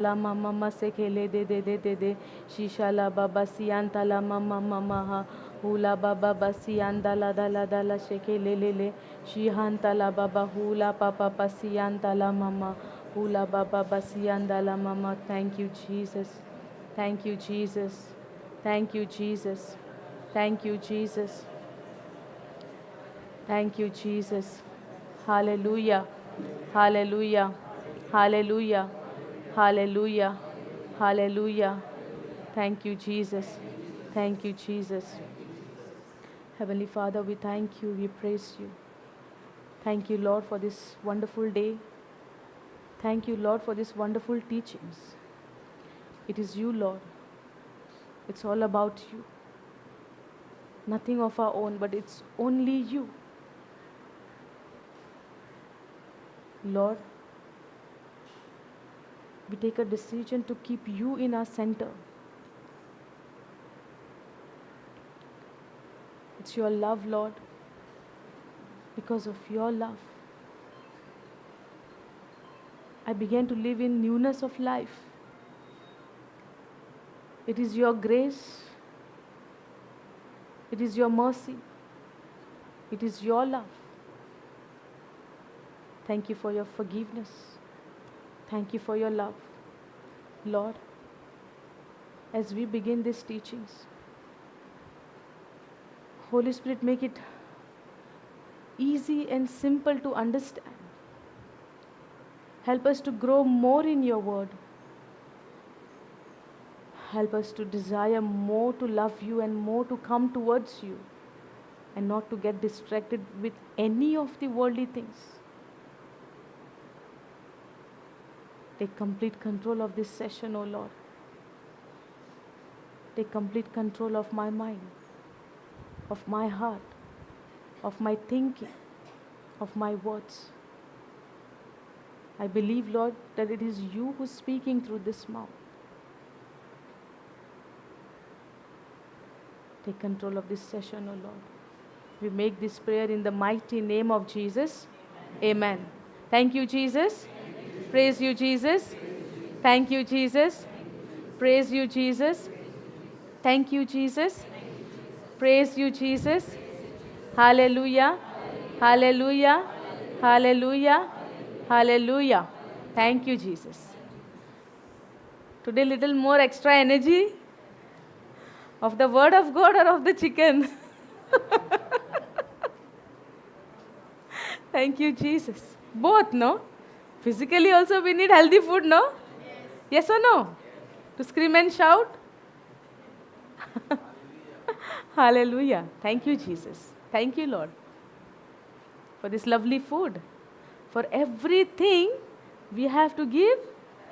la mama ma sekele de shisha la baba sianta la mama mama ha hula baba basianda la dala shekele le shihanta la baba hula papa basianta la mama hula baba basianda la mama. Thank you, Jesus. Thank you, Jesus. Thank you, Jesus. Thank you, Jesus. Thank you, Jesus. Hallelujah. Hallelujah. Hallelujah. Hallelujah. Hallelujah. Thank you, Jesus. Thank you, Jesus. Heavenly Father, we thank you. We praise you. Thank you, Lord, for this wonderful day. Thank you, Lord, for these wonderful teachings. It is you, Lord. It's all about you. Nothing of our own, but it's only you. Lord, we take a decision to keep you in our center. It's your love, Lord. Because of your love, I began to live in newness of life. It is your grace. It is your mercy. It is your love. Thank you for your forgiveness. Thank you for your love. Lord, as we begin these teachings, Holy Spirit, make it easy and simple to understand. Help us to grow more in your word. Help us to desire more to love you and more to come towards you and not to get distracted with any of the worldly things. Take complete control of this session, O Lord. Take complete control of my mind, of my heart, of my thinking, of my words. I believe, Lord, that it is you who is speaking through this mouth. Take control of this session, O Lord. We make this prayer in the mighty name of Jesus. Amen. Thank you, Jesus. Praise you, Jesus. Thank you, Jesus. Praise you, Jesus. Thank you, Jesus. Praise you, Jesus. Hallelujah. Hallelujah. Hallelujah. Hallelujah. Thank you, Jesus. Today, little more extra energy of the word of God or of the chicken? Thank you, Jesus. Both, no? Physically also we need healthy food, no? Yes or no? To scream and shout? Hallelujah. Thank you, Jesus. Thank you, Lord, for this lovely food. For everything, we have to give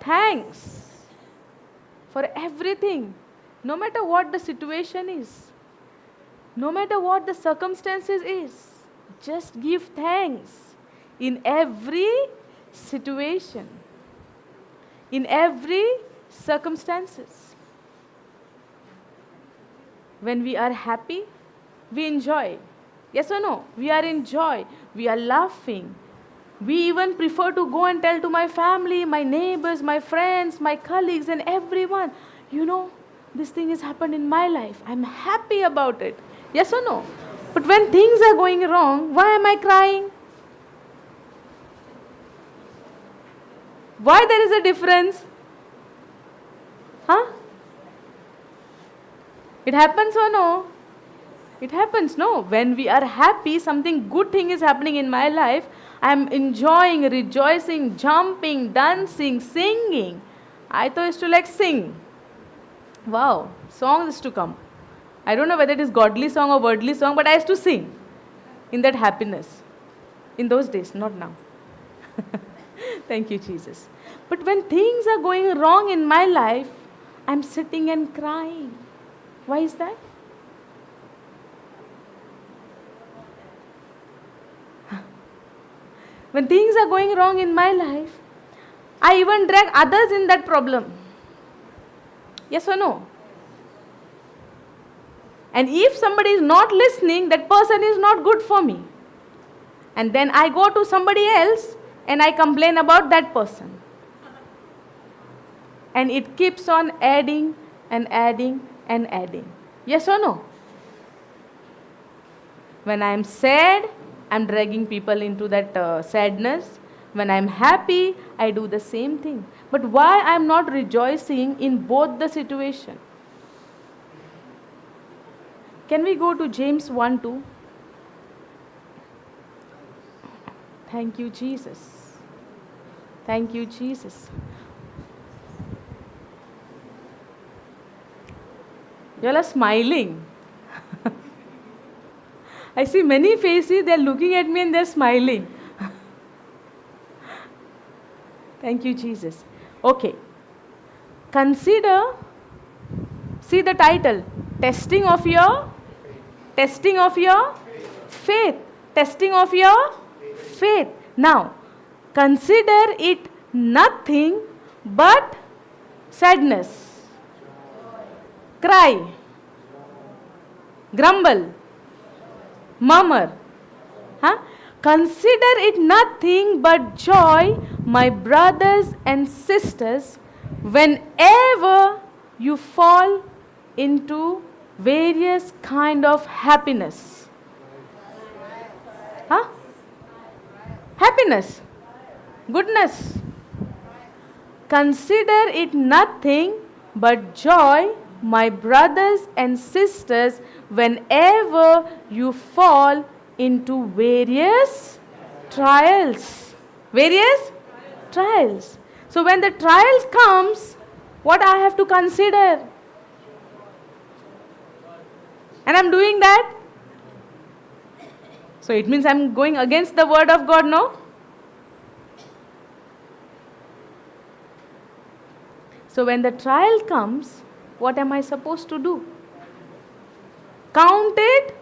thanks. For everything. No matter what the situation is, no matter what the circumstances is, just give thanks in every situation, in every circumstances. When we are happy, we enjoy. Yes or no? We are in joy. We are laughing. We even prefer to go and tell to my family, my neighbors, my friends, my colleagues and everyone, you know, this thing has happened in my life. I'm happy about it. Yes or no? But when things are going wrong, why am I crying? Why there is a difference? Huh? It happens or no? It happens, no? When we are happy, something good thing is happening in my life. I am enjoying, rejoicing, jumping, dancing, singing. I thought used to like sing. Wow, songs is to come. I don't know whether it is godly song or worldly song, but I used to sing in that happiness. In those days, not now. Thank you, Jesus. But when things are going wrong in my life, I'm sitting and crying. Why is that? When things are going wrong in my life, I even drag others in that problem. Yes or no? And if somebody is not listening, that person is not good for me. And then I go to somebody else and I complain about that person. and it keeps on adding and adding and adding. Yes or no? When I am sad, I am dragging people into that sadness. When I am happy, I do the same thing. But why I am not rejoicing in both the situation? Can we go to James 1:2? Thank you, Jesus. Thank you, Jesus. You all are smiling. I see many faces, they are looking at me and they are smiling. Thank you, Jesus. Okay. Consider, see the title, testing of your faith. Testing of your faith. Now, consider it nothing but sadness, cry, grumble, murmur. Consider it nothing but joy, my brothers and sisters, whenever you fall into various kind of happiness. Happiness, goodness. Consider it nothing but joy, my brothers and sisters, whenever you fall into various trials. Various trials. So when the trials comes, what I have to consider? And I'm doing that. So it means I'm going against the word of God, no? So when the trial comes, what am I supposed to do? Count it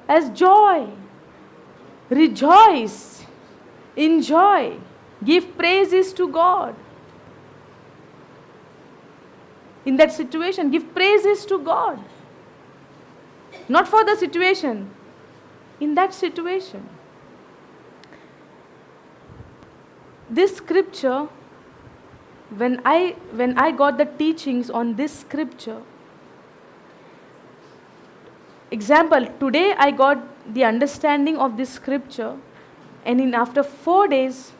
as joy. Rejoice. Enjoy. Give praises to God. In that situation, give praises to God. Not for the situation. In that situation. This scripture, when I got the teachings on this scripture, example, today I got the understanding of this scripture, and after 4 days,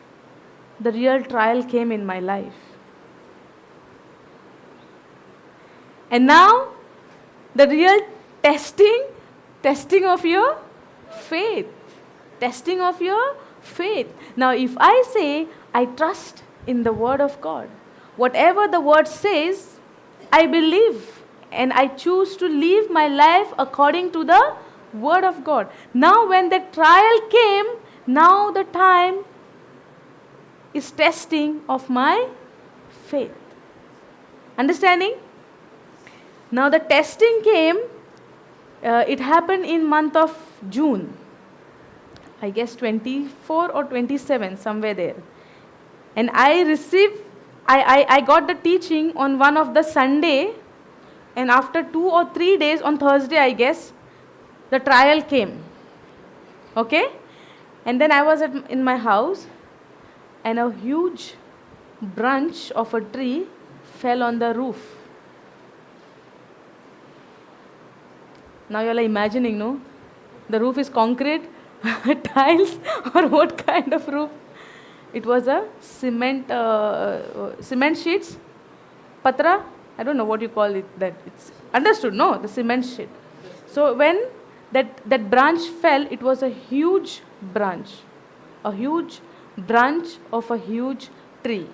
the real trial came in my life. And now, the real testing of your faith. Testing of your faith. Now, if I say, I trust in the word of God, whatever the word says, I believe, and I choose to live my life according to the word of God. Now, when the trial came, now the time is testing of my faith. Understanding? Now the testing came, it happened in month of June. I guess 24 or 27, somewhere there. And I got the teaching on one of the Sunday, and after 2 or 3 days, on Thursday I guess, the trial came. Okay? And then I was in my house, and a huge branch of a tree fell on the roof. Now you all are imagining, no? The roof is concrete, tiles, or what kind of roof? It was a cement sheets, patra. I don't know what you call it. That it's understood, no? The cement sheet. So when that branch fell, it was a huge branch of a huge tree.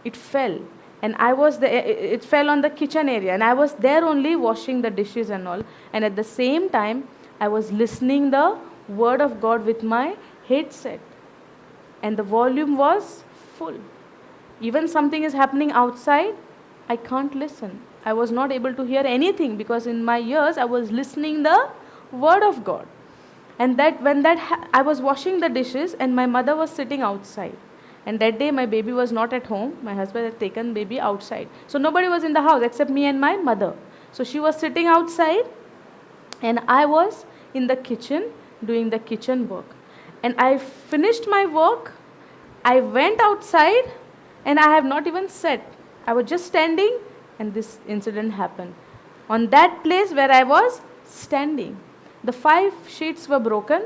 It fell. And I was there, it fell on the kitchen area, and I was there only washing the dishes and all. And at the same time, I was listening the word of God with my headset. And the volume was full. Even something is happening outside, I can't listen. I was not able to hear anything because in my ears, I was listening the word of God. And I was washing the dishes, and my mother was sitting outside. And that day my baby was not at home. My husband had taken baby outside. So nobody was in the house except me and my mother. So she was sitting outside, and I was in the kitchen doing the kitchen work. And I finished my work. I went outside, and I have not even sat. I was just standing and this incident happened. On that place where I was standing, the 5 sheets were broken.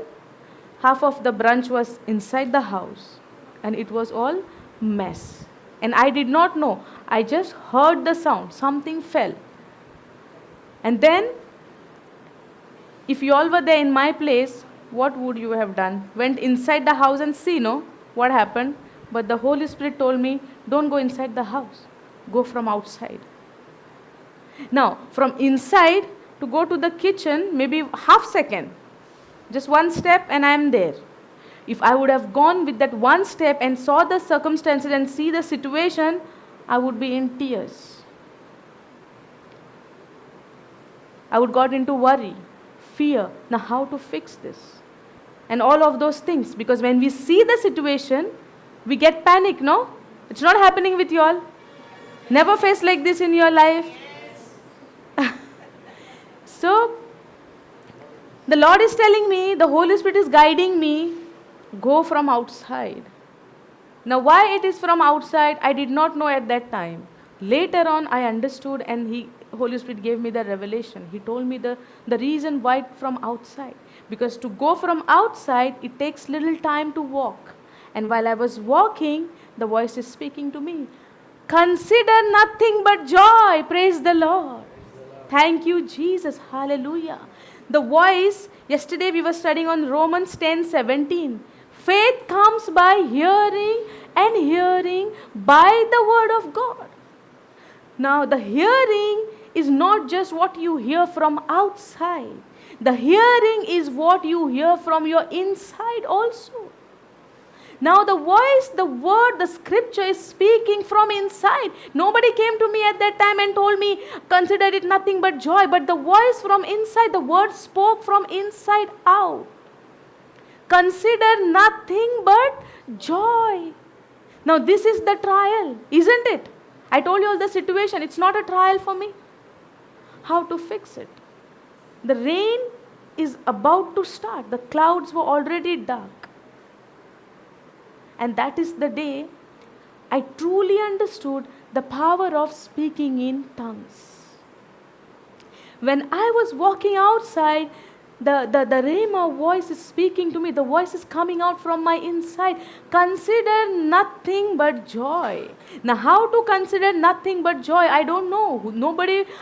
Half of the branch was inside the house and it was all mess. And I did not know. I just heard the sound. Something fell. And then, if you all were there in my place, what would you have done? Went inside the house and see, no? What happened? But the Holy Spirit told me, don't go inside the house. Go from outside. Now, from inside to go to the kitchen, maybe half second. Just one step and I am there. If I would have gone with that one step and saw the circumstances and see the situation, I would be in tears. I would got into worry, fear. Now how to fix this? And all of those things. Because when we see the situation, we get panic, no? It's not happening with you all. Never faced like this in your life. So, the Lord is telling me, the Holy Spirit is guiding me, go from outside. Now why it is from outside, I did not know at that time. Later on I understood and Holy Spirit gave me the revelation. He told me the reason why from outside. Because to go from outside, it takes little time to walk. And while I was walking, the voice is speaking to me. Consider nothing but joy. Praise the Lord. Thank you, Jesus. Hallelujah. The voice, yesterday we were studying on Romans 10:17. Faith comes by hearing and hearing by the word of God. Now the hearing is not just what you hear from outside. The hearing is what you hear from your inside also. Now the voice, the word, the scripture is speaking from inside. Nobody came to me at that time and told me, consider it nothing but joy. But the voice from inside, the word spoke from inside out. Consider nothing but joy. Now this is the trial, isn't it? I told you all the situation. It's not a trial for me. How to fix it? The rain is about to start. The clouds were already dark. And that is the day I truly understood the power of speaking in tongues. When I was walking outside, the Rhema voice is speaking to me. The voice is coming out from my inside. Consider nothing but joy. Now, how to consider nothing but joy? I don't know.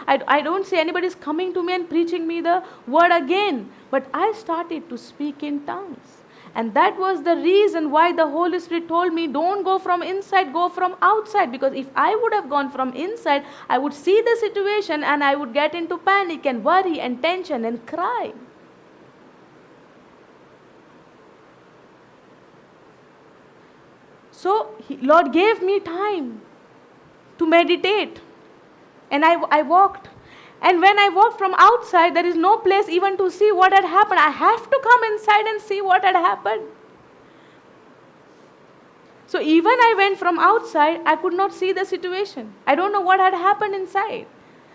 I don't see anybody is coming to me and preaching me the word again. But I started to speak in tongues. And that was the reason why the Holy Spirit told me, don't go from inside, go from outside. Because if I would have gone from inside, I would see the situation and I would get into panic and worry and tension and cry. So, Lord gave me time to meditate. And I walked. And when I walked from outside, there is no place even to see what had happened. I have to come inside and see what had happened. So even I went from outside, I could not see the situation. I don't know what had happened inside.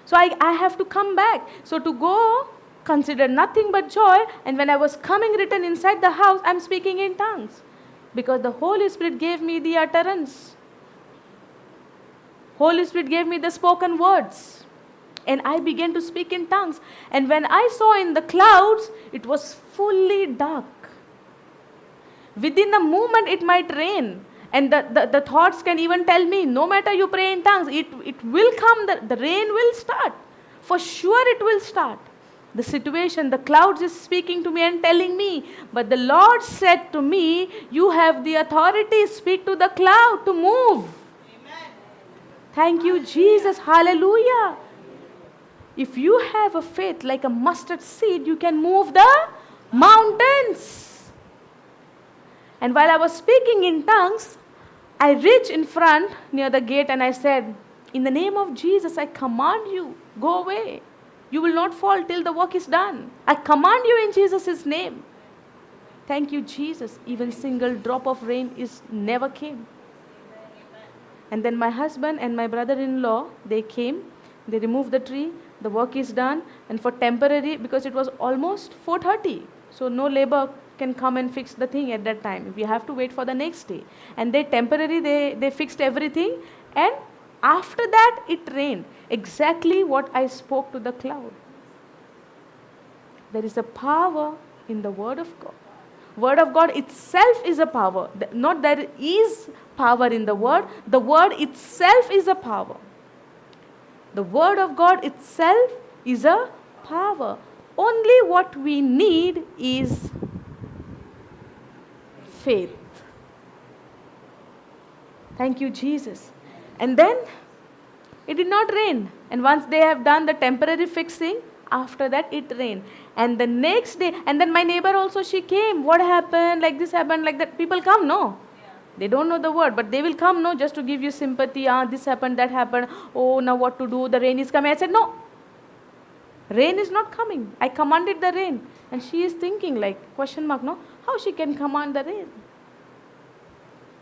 So I have to come back. So to go, consider nothing but joy. And when I was coming written inside the house, I'm speaking in tongues. Because the Holy Spirit gave me the utterance. Holy Spirit gave me the spoken words. And I began to speak in tongues. And when I saw in the clouds, it was fully dark. Within a moment, it might rain. And the thoughts can even tell me, no matter you pray in tongues, it will come, the rain will start. For sure it will start. The situation, the clouds is speaking to me and telling me. But the Lord said to me, you have the authority, speak to the cloud to move. Amen. Thank you, Jesus. Hallelujah. If you have a faith like a mustard seed, you can move the mountains. And while I was speaking in tongues, I reached in front near the gate and I said, in the name of Jesus, I command you, go away. You will not fall till the work is done. I command you in Jesus' name. Thank you, Jesus. Even single drop of rain never came. And then my husband and my brother-in-law, they came. They removed the tree. The work is done. And for temporary, because it was almost 4:30. So no labor can come and fix the thing at that time. We have to wait for the next day. And they temporarily, they fixed everything. And After that, it rained. Exactly what I spoke to the cloud. There is a power in the Word of God. Word of God itself is a power. Not there is power in the Word. The Word itself is a power. The Word of God itself is a power. Only what we need is faith. Thank you, Jesus. And then it did not rain. And once they have done the temporary fixing, after that it rained. And the next day, and then my neighbor also, she came. What happened? Like this happened, like that. People come, no? They don't know the word, but they will come, no? Just to give you sympathy. This happened, that happened. Oh, now what to do? The rain is coming. I said, no. Rain is not coming. I commanded the rain. And she is thinking like, question mark, no? How she can command the rain?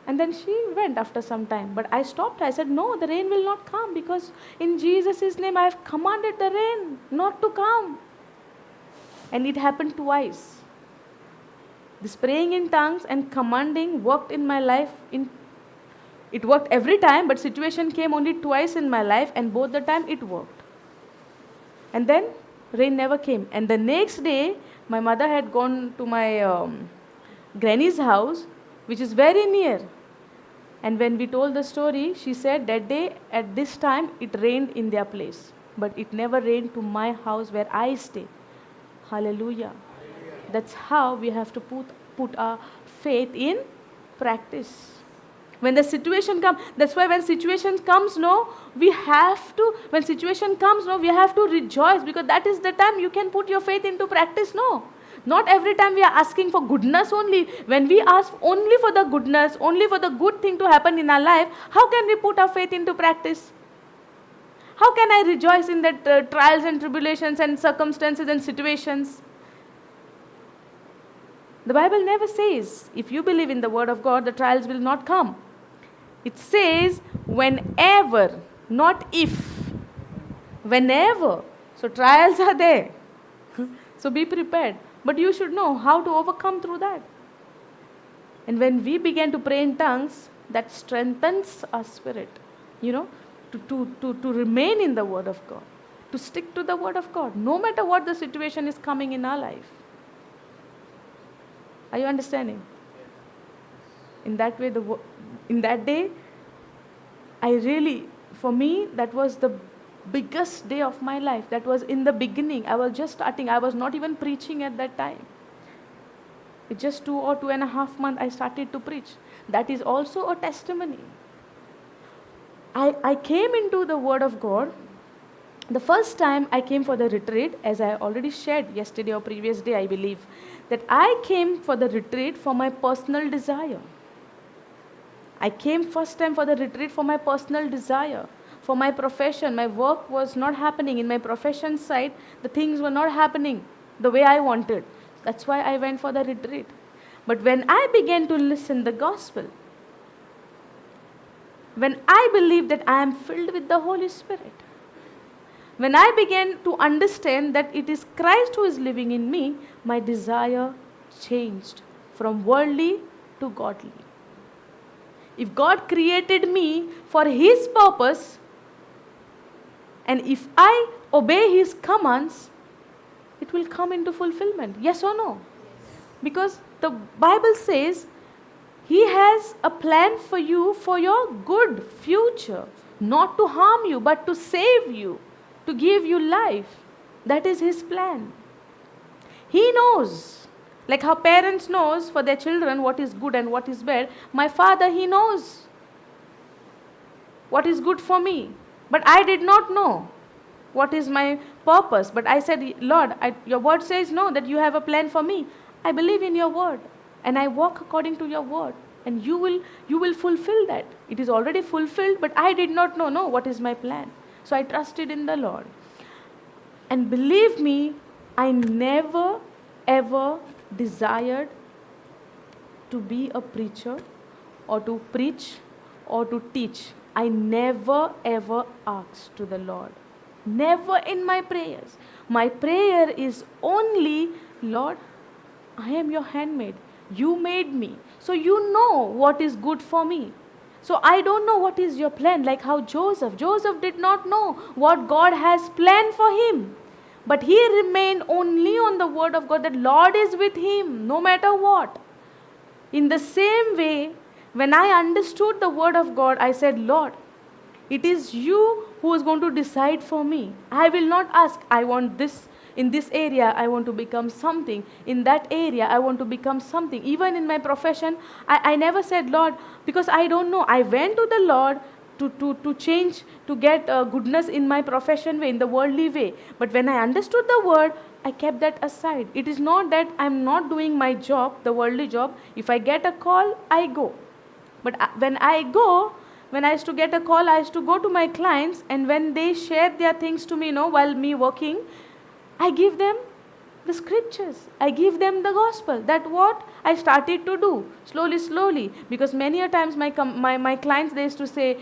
And then she went after some time. But I stopped her. I said, no, the rain will not come because in Jesus' name I have commanded the rain not to come. And it happened twice. This praying in tongues and commanding worked in my life. It worked every time, but situation came only twice in my life, and both the time it worked. And then rain never came. And the next day, my mother had gone to my granny's house, which is very near. And when we told the story, she said that day at this time it rained in their place. But it never rained to my house where I stay. Hallelujah. That's how we have to put our faith in practice. When the situation comes, that's why when situation comes, we have to rejoice, because that is the time you can put your faith into practice, Not every time we are asking for goodness only. When we ask only for the goodness, only for the good thing to happen in our life, how can we put our faith into practice? How can I rejoice in that trials and tribulations and circumstances and situations? The Bible never says, if you believe in the Word of God, the trials will not come. It says, whenever, not if. Whenever. So trials are there. So be prepared. But you should know how to overcome through that. And when we begin to pray in tongues, that strengthens our spirit, to remain in the Word of God, to stick to the Word of God, no matter what the situation is coming in our life. Are you understanding? In that way, in that day, for me, that was the biggest day of my life. That was in the beginning. I was just starting. I was not even preaching at that time. It's just 2 or 2.5 months I started to preach. That is also a testimony. I came into the Word of God. The first time I came for the retreat, as I already shared yesterday or previous day, I believe, that I came for the retreat for my personal desire. I came first time for the retreat for my personal desire. For my profession, my work was not happening. In my profession side, the things were not happening the way I wanted. That's why I went for the retreat. But when I began to listen the gospel, when I believed that I am filled with the Holy Spirit, when I began to understand that it is Christ who is living in me, my desire changed from worldly to godly. If God created me for His purpose, and if I obey His commands, it will come into fulfillment. Yes or no? Because the Bible says He has a plan for you for your good future. Not to harm you, but to save you, to give you life. That is His plan. He knows. Like how parents knows for their children what is good and what is bad. My Father, He knows what is good for me. But I did not know what is my purpose. But I said, Lord, your word says no, that you have a plan for me. I believe in your word. And I walk according to your word. And you will fulfill that. It is already fulfilled, but I did not know what is my plan. So I trusted in the Lord. And believe me, I never ever desired to be a preacher or to preach or to teach. I never ever asked to the Lord. Never in my prayers. My prayer is only, Lord, I am your handmaid. You made me. So you know what is good for me. So I don't know what is your plan, like how Joseph did not know what God has planned for him. But he remained only on the word of God, that Lord is with him no matter what. In the same way, when I understood the word of God, I said, Lord, it is you who is going to decide for me. I will not ask, I want this. In this area, I want to become something. In that area, I want to become something. Even in my profession, I never said, Lord, because I don't know. I went to the Lord to change, to get goodness in my profession way, in the worldly way. But when I understood the word, I kept that aside. It is not that I'm not doing my job, the worldly job. If I get a call, I go. But when I used to get a call, I used to go to my clients, and when they share their things to me, while me working, I give them the scriptures. I give them the gospel. That what I started to do slowly. Because many a times my clients, they used to say,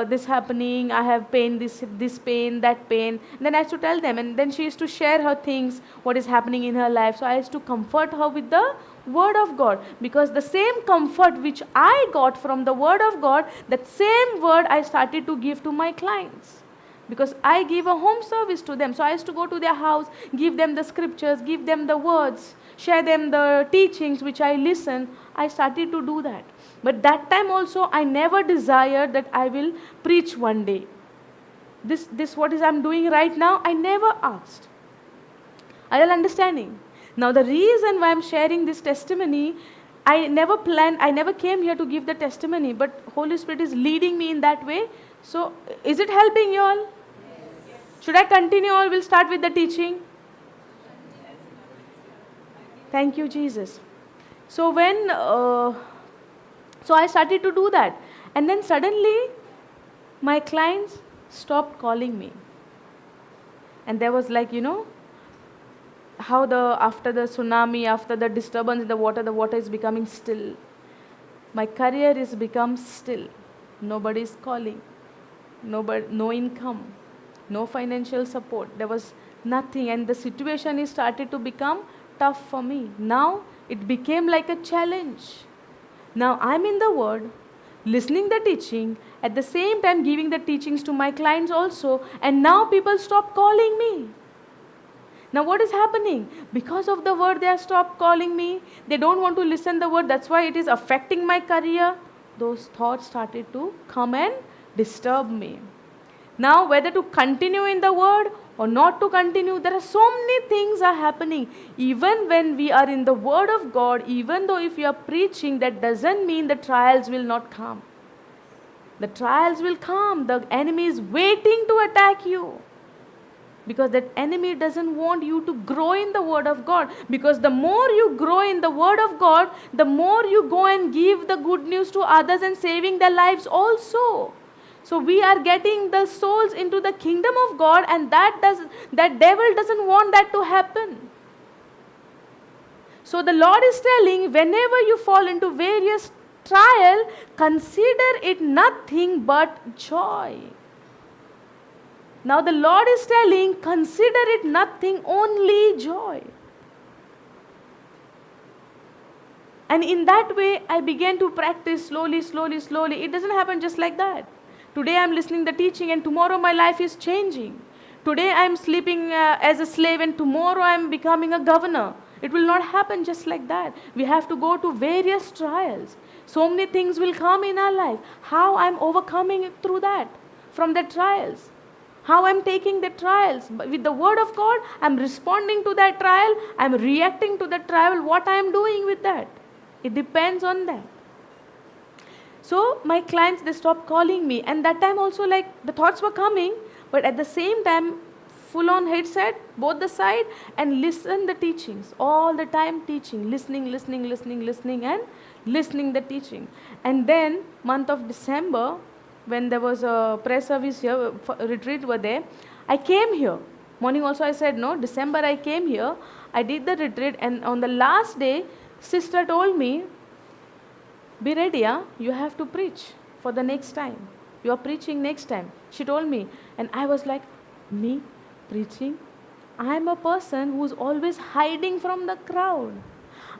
this happening, I have pain, this pain, that pain. And then I used to tell them, and then she used to share her things, what is happening in her life. So I used to comfort her with the word of God, because the same comfort which I got from the word of God, that same word I started to give to my clients. Because I give a home service to them. So I used to go to their house, give them the scriptures, give them the words, share them the teachings which I listen. I started to do that. But that time also, I never desired that I will preach one day. This what is I'm doing right now, I never asked. Are you understanding? Now the reason why I'm sharing this testimony, I never planned, I never came here to give the testimony, but Holy Spirit is leading me in that way. So is it helping you all? Yes. Should I continue, or we'll start with the teaching? Thank you, Jesus. So when, so I started to do that. And then suddenly, my clients stopped calling me. And there was like, how after the tsunami, after the disturbance in the water is becoming still. My career is become still. Nobody is calling. No income, no financial support. There was nothing, and the situation is started to become tough for me. Now it became like a challenge. Now I'm in the word, listening the teaching, at the same time giving the teachings to my clients also, and now people stop calling me. Now what is happening? Because of the word, they have stopped calling me. They don't want to listen the word. That's why it is affecting my career. Those thoughts started to come and disturb me. Now whether to continue in the word or not to continue, there are so many things are happening. Even when we are in the word of God, even though if you are preaching, that doesn't mean the trials will not come. The trials will come. The enemy is waiting to attack you. Because that enemy doesn't want you to grow in the word of God. Because the more you grow in the word of God, the more you go and give the good news to others and saving their lives also. So we are getting the souls into the kingdom of God, and that devil doesn't want that to happen. So the Lord is telling, whenever you fall into various trial, consider it nothing but joy. Now the Lord is telling, consider it nothing, only joy. And in that way, I began to practice slowly. It doesn't happen just like that. Today I'm listening the teaching, and tomorrow my life is changing. Today I'm sleeping as a slave, and tomorrow I'm becoming a governor. It will not happen just like that. We have to go to various trials. So many things will come in our life. How I'm overcoming it through that, from the trials. How I'm taking the trials. With the word of God, I'm responding to that trial. I'm reacting to the trial. What I'm doing with that. It depends on that. So my clients, they stopped calling me. And that time also, like, the thoughts were coming. But at the same time, full on headset, both the side, and listen the teachings. All the time teaching. Listening and listening the teaching. And then, month of December, when there was a prayer service here, retreat were there, I came here. Morning also I said, no, December I came here. I did the retreat, and on the last day, sister told me, be ready, you have to preach for the next time. You are preaching next time. She told me, and I was like, me preaching? I am a person who's always hiding from the crowd.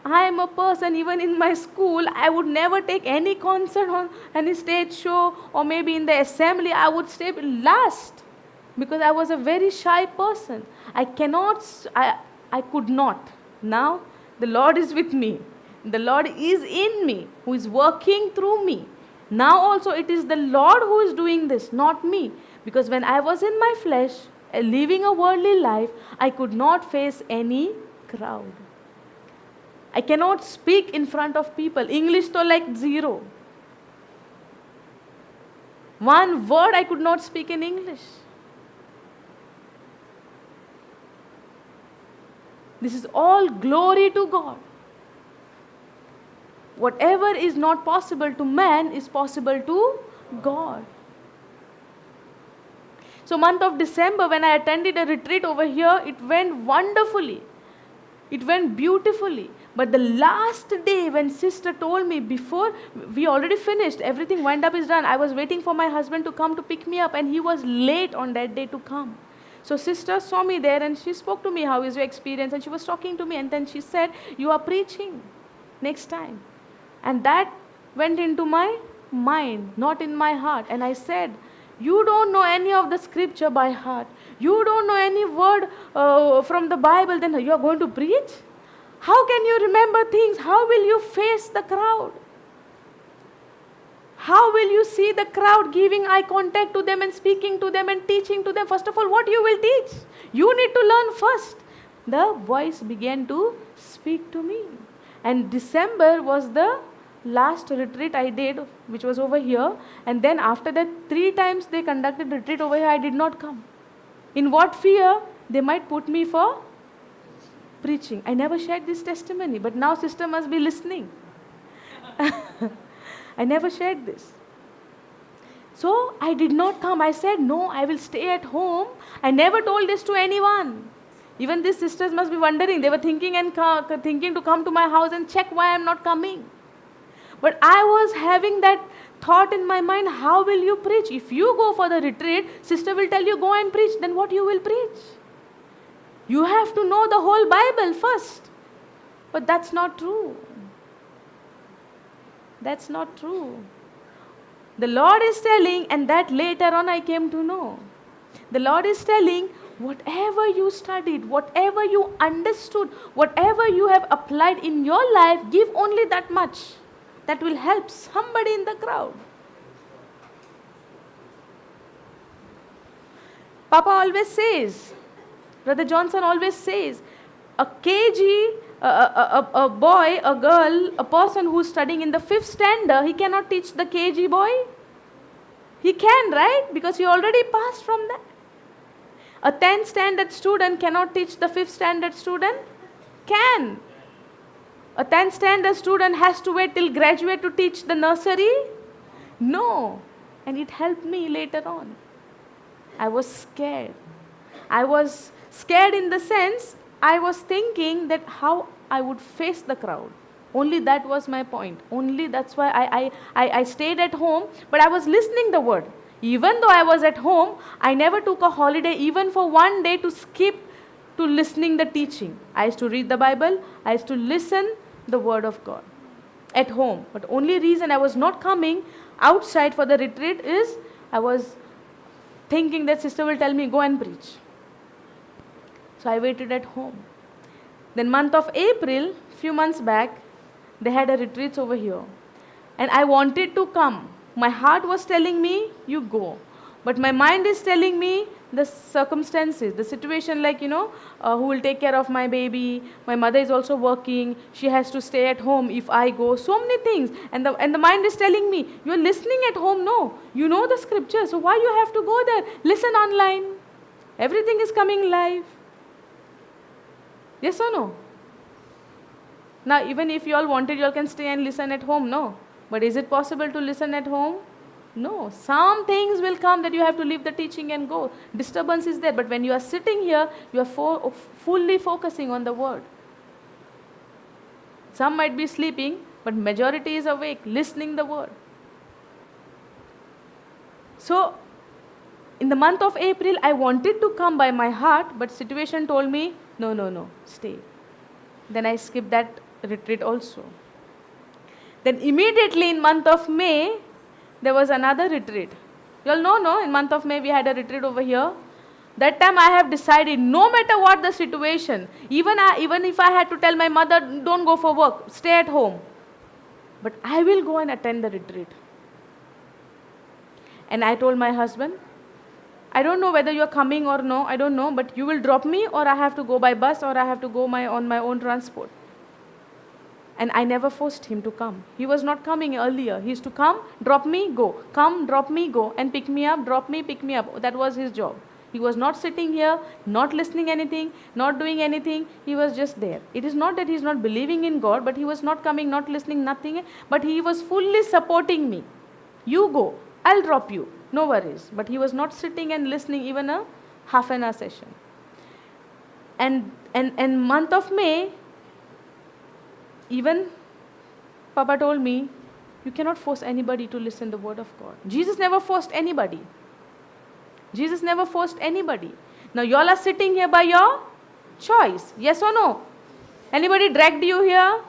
I am a person, even in my school, I would never take any concert on any stage show, or maybe in the assembly, I would stay last because I was a very shy person. I could not. Now, the Lord is with me. The Lord is in me, who is working through me. Now also it is the Lord who is doing this, not me. Because when I was in my flesh, living a worldly life, I could not face any crowd. I cannot speak in front of people. English to like zero. One word I could not speak in English. This is all glory to God. Whatever is not possible to man is possible to God. So month of December, when I attended a retreat over here, it went wonderfully. It went beautifully. But the last day when sister told me, before we already finished, everything wind up is done. I was waiting for my husband to come to pick me up, and he was late on that day to come. So sister saw me there and she spoke to me, how is your experience? And she was talking to me, and then she said, you are preaching next time. And that went into my mind, not in my heart. And I said, you don't know any of the scripture by heart. You don't know any word from the Bible, then you are going to preach? How can you remember things? How will you face the crowd? How will you see the crowd giving eye contact to them and speaking to them and teaching to them? First of all, what you will teach? You need to learn first. The voice began to speak to me. And December was the last retreat I did, which was over here. And then after that, 3 times they conducted retreat over here, I did not come. In what fear? They might put me for preaching. I never shared this testimony, but now sister must be listening. I never shared this. So I did not come. I said, no, I will stay at home. I never told this to anyone. Even these sisters must be wondering. They were thinking to come to my house and check why I am not coming. But I was having that thought in my mind, how will you preach? If you go for the retreat, sister will tell you, go and preach. Then what you will preach? You have to know the whole Bible first. But that's not true. That's not true. The Lord is telling, and that later on I came to know. The Lord is telling, whatever you studied, whatever you understood, whatever you have applied in your life, give only that much. That will help somebody in the crowd. Papa always says, Brother Johnson always says, a KG, a boy, a girl, a person who is studying in the 5th standard, he cannot teach the KG boy. He can, right? Because he already passed from that. A 10th standard student cannot teach the 5th standard student? Can. A 10th standard student has to wait till graduate to teach the nursery? No. And it helped me later on. I was scared. I was scared in the sense, I was thinking that how I would face the crowd. Only that was my point. Only that's why I stayed at home, but I was listening the word. Even though I was at home, I never took a holiday even for one day to skip to listening the teaching. I used to read the Bible. I used to listen the word of God at home. But only reason I was not coming outside for the retreat is I was thinking that sister will tell me, go and preach. So I waited at home. Then month of April, few months back, they had a retreat over here. And I wanted to come. My heart was telling me, you go. But my mind is telling me the circumstances, the situation, like, who will take care of my baby? My mother is also working. She has to stay at home if I go. So many things. And the mind is telling me, you're listening at home. No, you know the scripture. So why you have to go there? Listen online. Everything is coming live. Yes or no? Now, even if you all wanted, you all can stay and listen at home. No. But is it possible to listen at home? No. Some things will come that you have to leave the teaching and go. Disturbance is there. But when you are sitting here, you are fully focusing on the word. Some might be sleeping, but majority is awake, listening the word. So, in the month of April, I wanted to come by my heart, but situation told me, no, stay. Then I skipped that retreat also. Then immediately in month of May, there was another retreat. You all know, no? In month of May, we had a retreat over here. That time I have decided, no matter what the situation, even if I had to tell my mother, don't go for work, stay at home, but I will go and attend the retreat. And I told my husband, I don't know whether you are coming or no, I don't know, but you will drop me, or I have to go by bus, or I have to go on my own transport. And I never forced him to come. He was not coming earlier. He used to come, drop me, go. Come, drop me, go. And pick me up, drop me, pick me up. That was his job. He was not sitting here, not listening anything, not doing anything. He was just there. It is not that he is not believing in God, but he was not coming, not listening, nothing. But he was fully supporting me. You go, I'll drop you. No worries. But he was not sitting and listening even a half an hour session. And month of May, even Papa told me, you cannot force anybody to listen the word of God. Jesus never forced anybody. Jesus never forced anybody. Now you all are sitting here by your choice. Yes or no? Anybody dragged you here?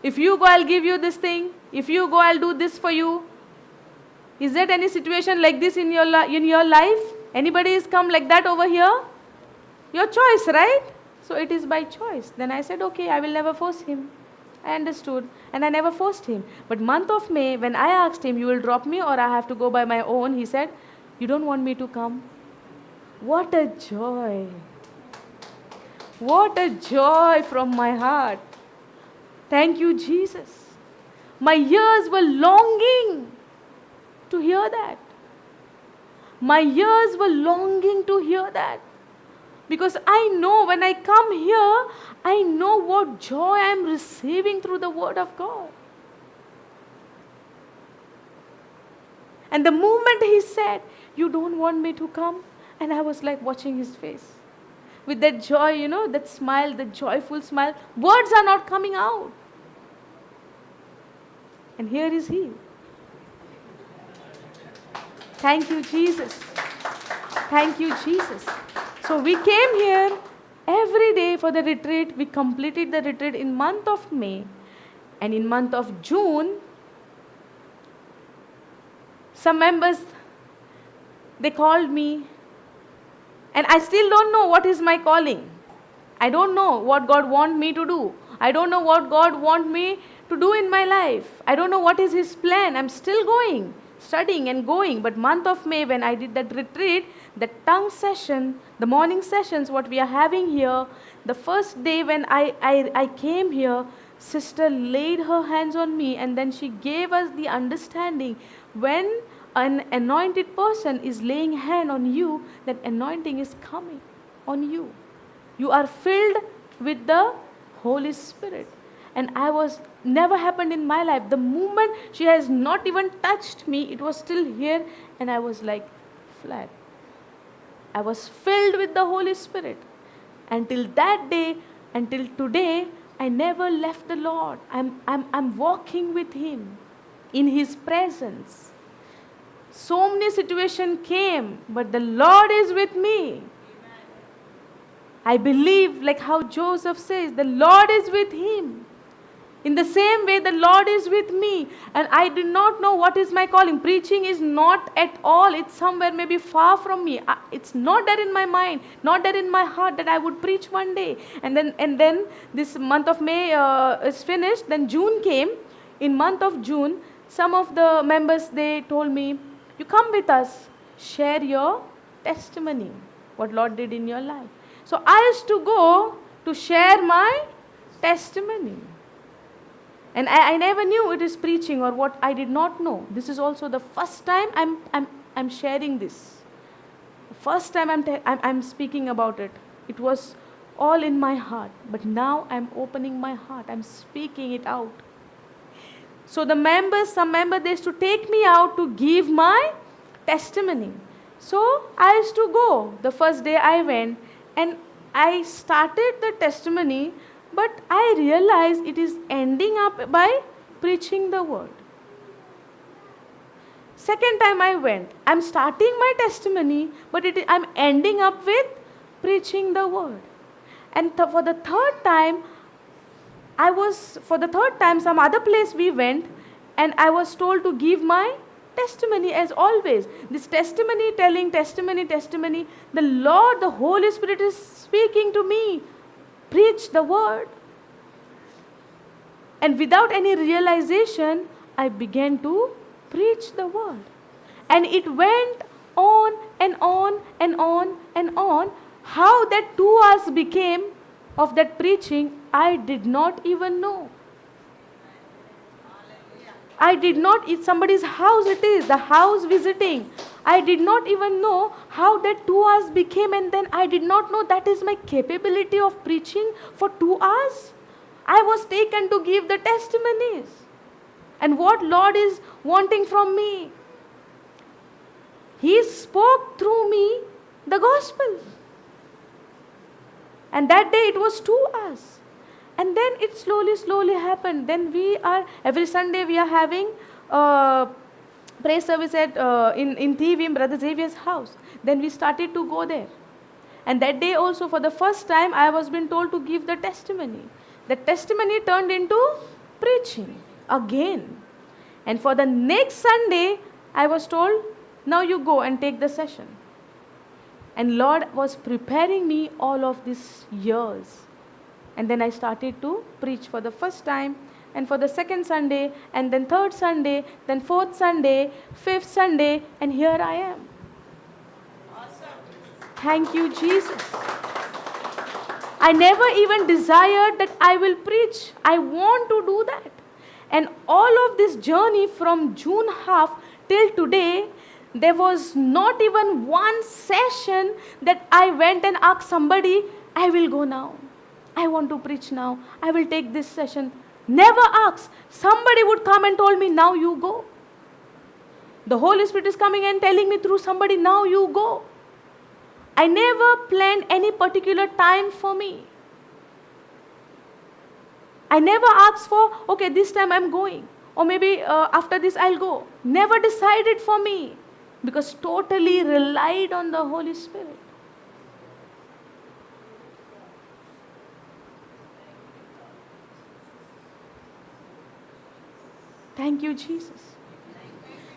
If you go, I'll give you this thing. If you go, I'll do this for you. Is there any situation like this in your life? Anybody has come like that over here? Your choice, right? So it is by choice. Then I said, okay, I will never force him. I understood. And I never forced him. But month of May, when I asked him, you will drop me or I have to go by my own, he said, you don't want me to come? What a joy. What a joy from my heart. Thank you, Jesus. My ears were longing to hear that. My ears were longing to hear that. Because I know when I come here, I know what joy I am receiving through the word of God. And the moment he said, you don't want me to come? And I was like watching his face. With that joy, that smile, that joyful smile. Words are not coming out. And here is he. Thank you, Jesus. Thank you, Jesus. So we came here every day for the retreat. We completed the retreat in month of May. And in month of June, some members, they called me. And I still don't know what is my calling. I don't know what God wants me to do. I don't know what God wants me to do in my life. I don't know what is His plan. I'm still going, studying and going. But month of May, when I did that retreat, the tongue session, the morning sessions, what we are having here, the first day when I came here, sister laid her hands on me and then she gave us the understanding when an anointed person is laying hand on you, that anointing is coming on you. You are filled with the Holy Spirit. And I was, never happened in my life. The moment she has not even touched me, it was still here and I was like flat. I was filled with the Holy Spirit. Until that day, until today, I never left the Lord. I'm walking with Him in His presence. So many situations came, but the Lord is with me. Amen. I believe, like how Joseph says, the Lord is with him. In the same way, the Lord is with me. And I do not know what is my calling. Preaching is not at all. It's somewhere maybe far from me. It's not there in my mind, not there in my heart that I would preach one day. And then this month of May is finished. Then June came. In month of June, some of the members, they told me, you come with us, share your testimony, what Lord did in your life. So I used to go to share my testimony. And I never knew it is preaching or what. I did not know. This is also the first time I'm sharing this. First time I'm speaking about it. It was all in my heart. But now I'm opening my heart. I'm speaking it out. So the members, some members, they used to take me out to give my testimony. So I used to go. The first day I went and I started the testimony, but I realized it is ending up by preaching the word. Second time I went, I'm starting my testimony, but I'm ending up with preaching the word. And for the third time, for the third time, some other place we went, and I was told to give my testimony as always. This testimony, telling testimony, the Lord, the Holy Spirit is speaking to me. Preach the word. And without any realization, I began to preach the word. And it went on and on and on and on. How that 2 hours became of that preaching, I did not even know. I did not, it's somebody's house it is, the house visiting. I did not even know how that 2 hours became, and then I did not know that is my capability of preaching for 2 hours. I was taken to give the testimonies. And what Lord is wanting from me? He spoke through me the gospel. And that day it was 2 hours. And then it slowly happened. Then every Sunday we are having prayer service in TV, Brother Xavier's house. Then we started to go there. And that day also, for the first time, I was been told to give the testimony. The testimony turned into preaching again. And for the next Sunday, I was told, now you go and take the session. And Lord was preparing me all of these years. And then I started to preach for the first time, and for the second Sunday, and then third Sunday, then fourth Sunday, fifth Sunday, and here I am. Awesome. Thank you, Jesus. I never even desired that I will preach. I want to do that. And all of this journey from June half till today, there was not even one session that I went and asked somebody, I will go now. I want to preach now. I will take this session. Never asked. Somebody would come and told me, now you go. The Holy Spirit is coming and telling me through somebody, now you go. I never planned any particular time for me. I never asked for, okay, this time I'm going. Or maybe after this I'll go. Never decided for me. Because totally relied on the Holy Spirit. Thank you, Jesus.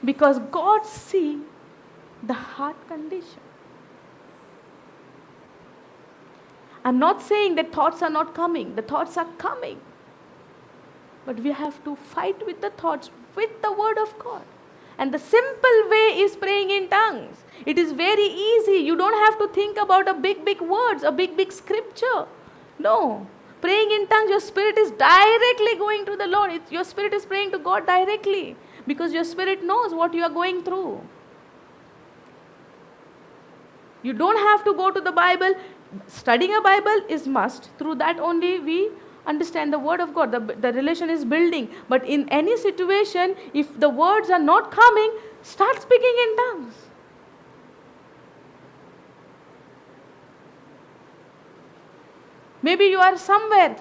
Because God sees the heart condition. I'm not saying that thoughts are not coming. The thoughts are coming. But we have to fight with the thoughts with the word of God. And the simple way is praying in tongues. It is very easy. You don't have to think about a big words, a big scripture. No. Praying in tongues, your spirit is directly going to the Lord. Your spirit is praying to God directly. Because your spirit knows what you are going through. You don't have to go to the Bible. Studying a Bible is must. Through that only we understand the word of God. The relation is building. But in any situation, if the words are not coming, start speaking in tongues. Maybe you are somewhere,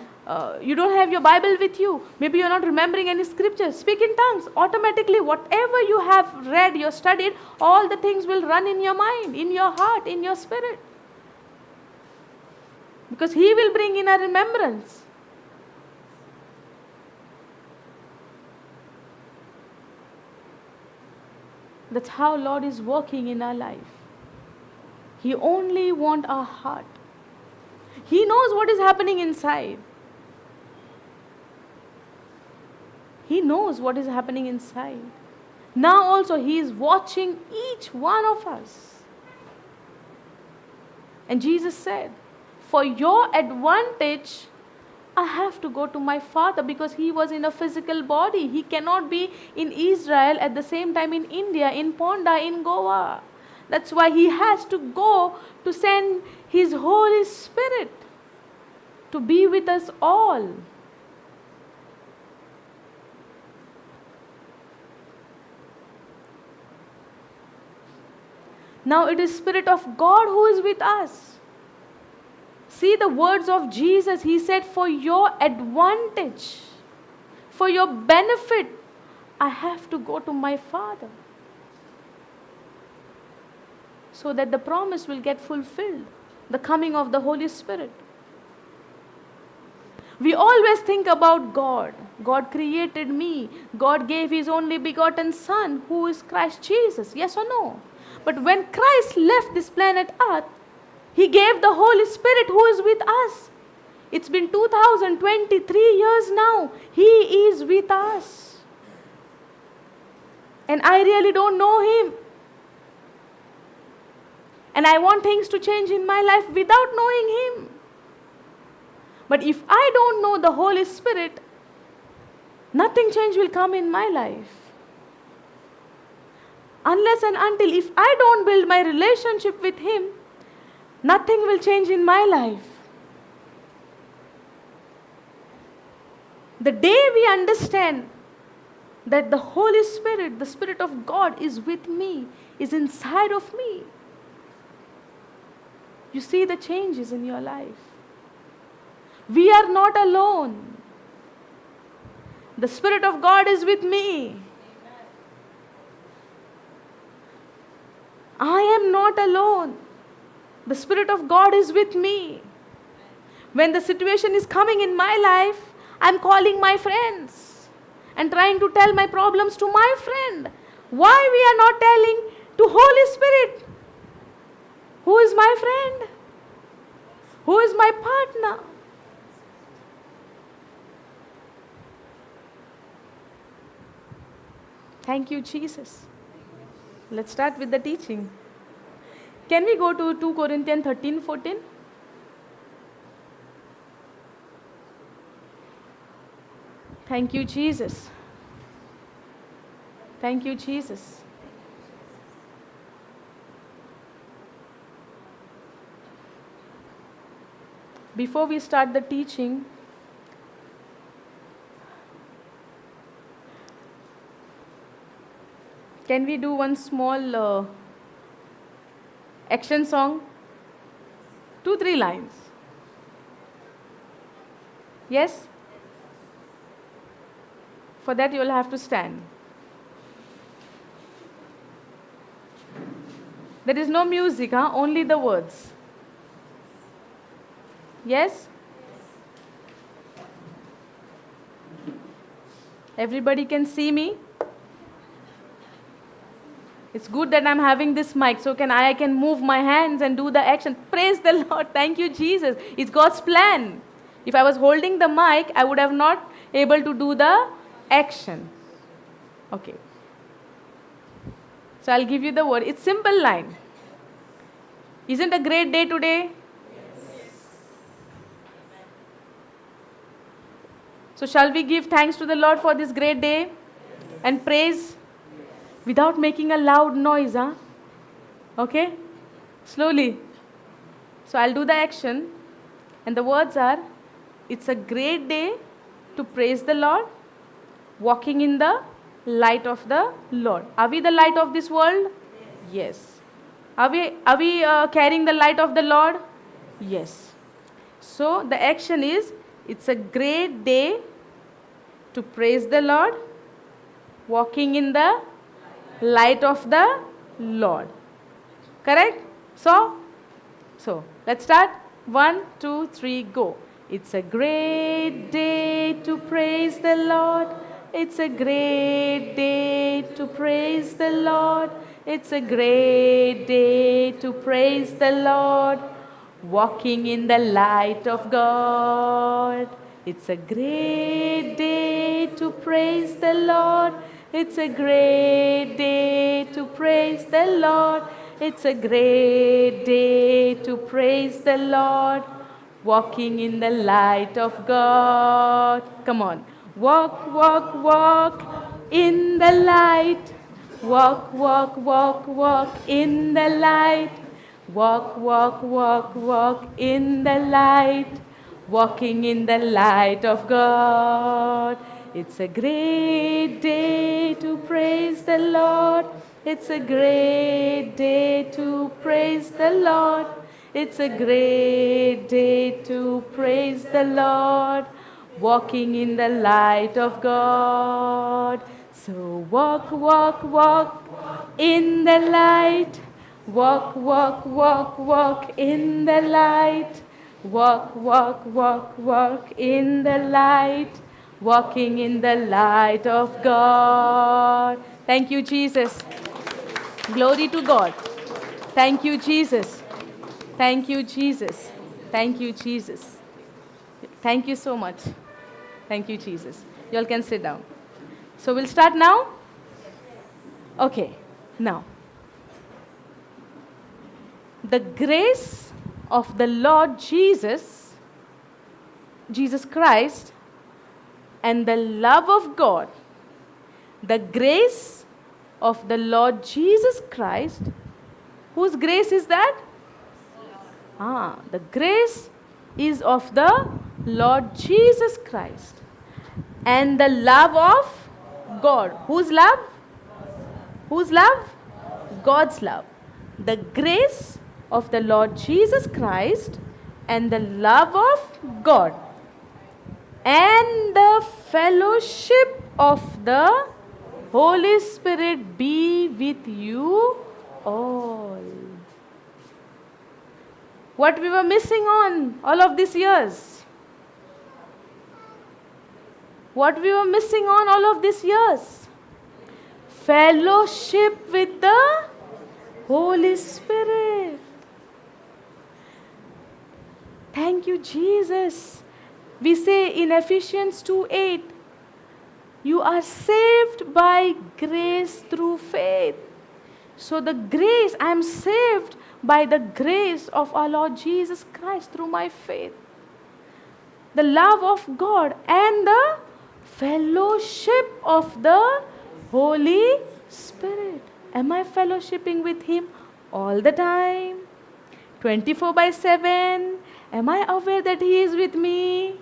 you don't have your Bible with you. Maybe you are not remembering any scriptures. Speak in tongues. Automatically, whatever you have read, you studied, all the things will run in your mind, in your heart, in your spirit. Because He will bring in a remembrance. That's how Lord is working in our life. He only wants our heart. He knows what is happening inside. He knows what is happening inside. Now also He is watching each one of us. And Jesus said, for your advantage, I have to go to my Father, because He was in a physical body. He cannot be in Israel at the same time in India, in Ponda, in Goa. That's why He has to go to send His Holy Spirit to be with us all. Now it is Spirit of God who is with us. See the words of Jesus. He said, for your advantage, for your benefit, I have to go to my Father. So that the promise will get fulfilled. The coming of the Holy Spirit. We always think about God. God created me. God gave His only begotten Son, who is Christ Jesus. Yes or no? But when Christ left this planet Earth, He gave the Holy Spirit who is with us. It's been 2023 years now. He is with us. And I really don't know Him. And I want things to change in my life without knowing Him. But if I don't know the Holy Spirit, nothing change will come in my life. Unless and until if I don't build my relationship with Him, nothing will change in my life. The day we understand that the Holy Spirit, the Spirit of God is with me, is inside of me, you see the changes in your life. We are not alone. The Spirit of God is with me. I am not alone. The Spirit of God is with me. When the situation is coming in my life, I'm calling my friends and trying to tell my problems to my friend. Why we are not telling to Holy Spirit? Who is my friend? Who is my partner? Thank you, Jesus. Let's start with the teaching. Can we go to 2 Corinthians 13:14? Thank you, Jesus. Thank you, Jesus. Before we start the teaching, can we do one small action song? 2-3 lines. Yes? For that you will have to stand. There is no music, only the words. Yes? Everybody can see me? It's good that I'm having this mic, so I can move my hands and do the action. Praise the Lord. Thank you, Jesus. It's God's plan. If I was holding the mic, I would have not able to do the action. Okay. So I'll give you the word. It's simple line. Isn't a great day today? So shall we give thanks to the Lord for this great day and praise without making a loud noise, Okay? Slowly. So I'll do the action and the words are, it's a great day to praise the Lord, walking in the light of the Lord. Are we the light of this world? Yes. Are we carrying the light of the Lord? Yes. So the action is, it's a great day to praise the Lord, walking in the light of the Lord. Correct? So let's start. 1, 2, 3, go. It's a great day to praise the Lord. It's a great day to praise the Lord. It's a great day to praise the Lord. Walking in the light of God. It's a great day to praise the Lord. It's a great day to praise the Lord. It's a great day to praise the Lord. Walking in the light of God. Come on. Walk, walk, walk in the light. Walk, walk, walk, walk in the light. Walk, walk, walk, walk in the light. Walking in the light of God. It's a great day to praise the Lord. It's a great day to praise the Lord. It's a great day to praise the Lord. Walking in the light of God. So walk, walk, walk in the light. Walk, walk, walk, walk in the light. Walk, walk, walk, walk in the light, walking in the light of God. Thank you, Jesus. Glory to God. Thank you, Jesus. Thank you, Jesus. Thank you, Jesus. Thank you so much. Thank you, Jesus. You all can sit down. So we'll start now? Okay. Now, the grace of the Lord Jesus Christ, and the love of God, the grace of the Lord Jesus Christ. Whose grace is that? The grace is of the Lord Jesus Christ. And the love of God. Whose love? Whose love? God's love. The grace of the Lord Jesus Christ and the love of God and the fellowship of the Holy Spirit be with you all. What we were missing on all of these years? What we were missing on all of these years? Fellowship with the Holy Spirit. Thank you, Jesus. We say in Ephesians 2:8, you are saved by grace through faith. So the grace, I am saved by the grace of our Lord Jesus Christ through my faith. The love of God and the fellowship of the Holy Spirit. Am I fellowshipping with Him all the time? 24/7? Am I aware that He is with me?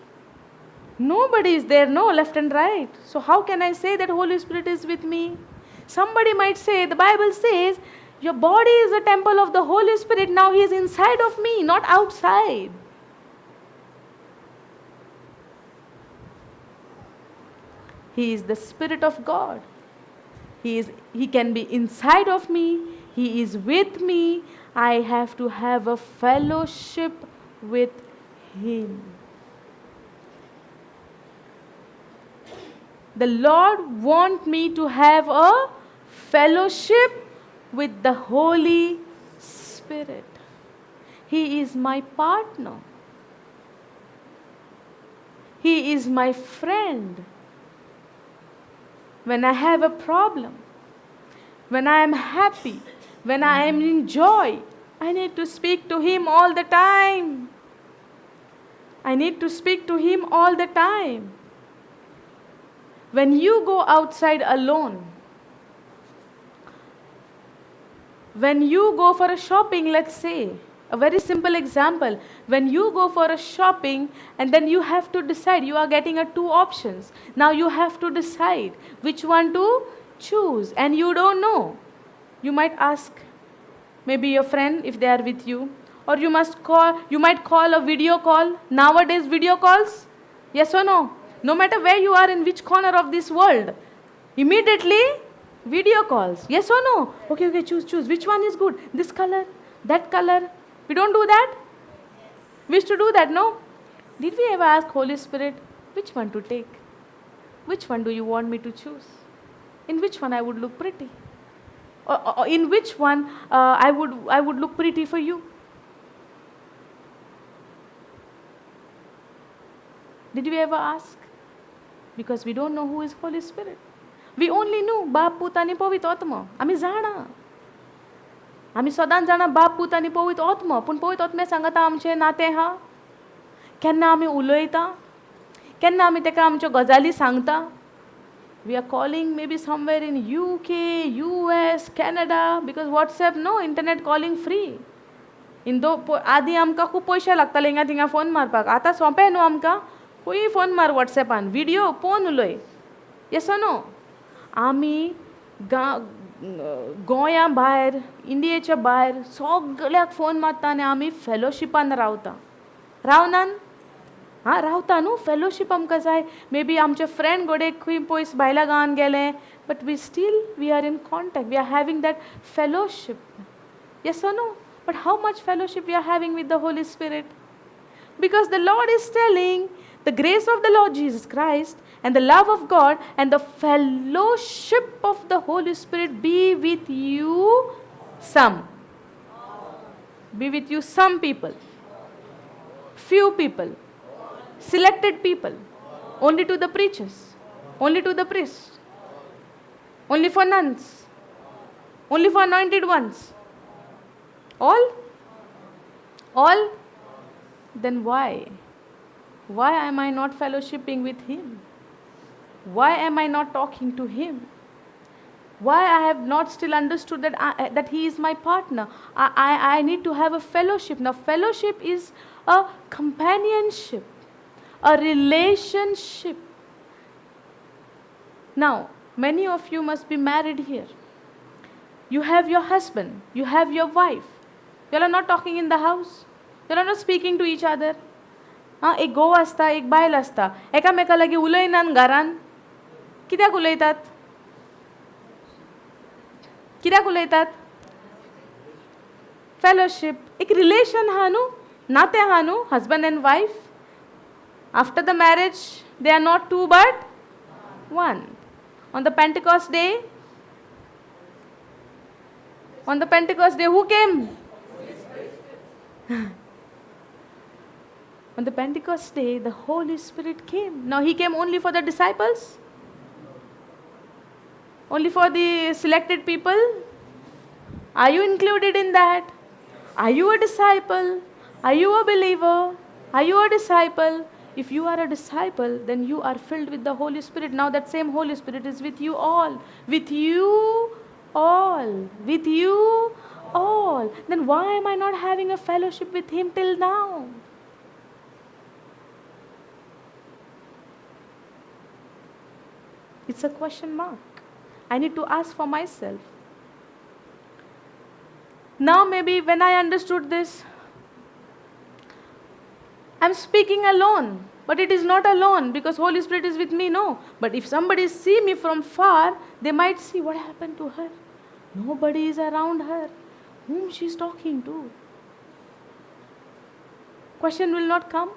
Nobody is there, no, left and right. So how can I say that Holy Spirit is with me? Somebody might say, the Bible says, your body is a temple of the Holy Spirit. Now He is inside of me, not outside. He is the Spirit of God. He can be inside of me. He is with me. I have to have a fellowship with Him. The Lord wants me to have a fellowship with the Holy Spirit. He is my partner. He is my friend. When I have a problem, when I am happy, when I am in joy, I need to speak to Him all the time. I need to speak to Him all the time. When you go outside alone, when you go for a shopping, let's say, a very simple example, when you go for a shopping and then you have to decide, you are getting two options. Now you have to decide which one to choose, and you don't know. You might ask maybe your friend if they are with you, or you might call a video call. Nowadays video calls, yes or no? No matter where you are, in which corner of this world, immediately video calls, yes or no? Okay, choose. Which one is good? This color, that color. We don't do that? We used to do that, no? Did we ever ask Holy Spirit, which one to take? Which one do you want me to choose? In which one I would look pretty? Or in which one I would look pretty for you? Did we ever ask? Because we don't know who is Holy Spirit. We only knew Bap, Put आणि पवित्र आत्मा. आम्ही जाणा. आम्ही सदांच जाणा बाप, पूत आणि पवित्र आत्मा. पण पवित्र आत्म्या सांगता आमचे नाते हा. केन्ना आम्ही उलयता. केन्ना आम्ही तेका आमच्यो गजाली सांगता. We are calling maybe somewhere in UK, US, Canada, because WhatsApp, no, internet calling free. आदी आमकां खूब पयशे लागताले हिंगा थिंगा फोन मारपाक. आतां सोंपें न्हू आमकां. खूंय फोन मार WhatsAppan, व्हिडिओ पळोवन उलय. येस और नो? आमी गोंया भायर, इंडियेच्या भायर सगळ्याक फोन मारता आनी आमी फेलोशिपान रावता. रावनान? रावता न्हू. फेलोशीप आमकां जाय. मे बी आमचे फ्रेंड गोडे खंय पयस भायल्या गांवांत गेले, but we are in contact. We are having that fellowship. Yes और no? But how much fellowship we are having with the Holy Spirit? Because the Lord is telling, the grace of the Lord Jesus Christ and the love of God and the fellowship of the Holy Spirit be with you some. Be with you some people. Few people. Selected people. Only to the preachers. Only to the priests. Only for nuns. Only for anointed ones. All? All? Then why? Why am I not fellowshipping with Him? Why am I not talking to Him? Why I have not still understood that He is my partner? I need to have a fellowship. Now, fellowship is a companionship, a relationship. Now, many of you must be married here. You have your husband, you have your wife. You are not talking in the house. You are not speaking to each other. एक घोव आसता, एक बायल आसता. एकामेका लागीं उलयनान घरान. कित्याक उलयतात? कित्याक उलयतात? Fellowship. एक रिलेशन हा न्हू, नाते हा न्हू, husband and wife. After the marriage, they are not two but one. On the Pentecost day, who came? On the Pentecost day, the Holy Spirit came. Now, He came only for the disciples? Only for the selected people? Are you included in that? Are you a disciple? Are you a believer? Are you a disciple? If you are a disciple, then you are filled with the Holy Spirit. Now that same Holy Spirit is with you all. With you all. With you all. Then why am I not having a fellowship with Him till now? It's a question mark. I need to ask for myself. Now maybe when I understood this, I'm speaking alone. But it is not alone because Holy Spirit is with me, no. But if somebody see me from far, they might see what happened to her. Nobody is around her. Whom she is talking to? Question will not come.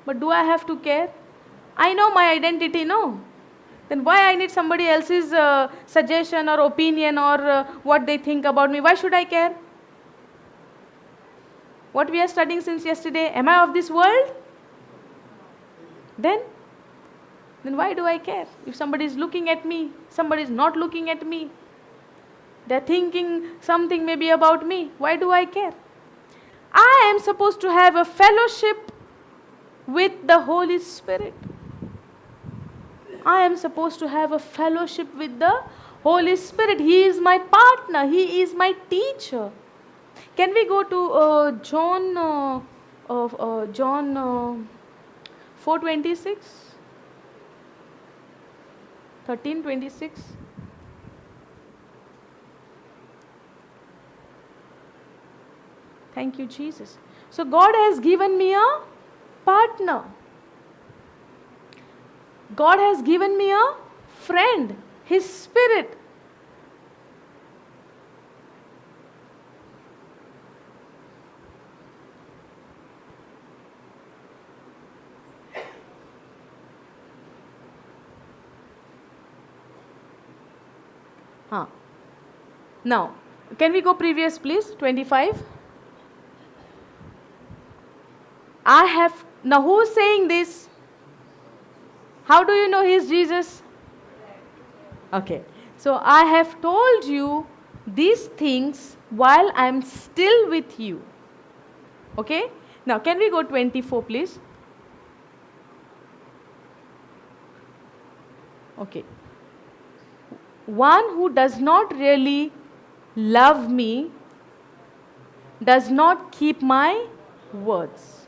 But do I have to care? I know my identity, no. Then why I need somebody else's suggestion or opinion or what they think about me? Why should I care? What we are studying since yesterday, am I of this world? Then why do I care? If somebody is looking at me, somebody is not looking at me, they are thinking something maybe about me, why do I care? I am supposed to have a fellowship with the Holy Spirit. I am supposed to have a fellowship with the Holy Spirit. He is my partner. He is my teacher. Can we go to John 4:26? 13:26. Thank you, Jesus. So God has given me a partner. God has given me a friend, His Spirit. Now, can we go previous, please? 25. Now who is saying this? How do you know He is Jesus? Okay. So I have told you these things while I am still with you. Okay. Now can we go 24, please? Okay. One who does not really love me does not keep my words.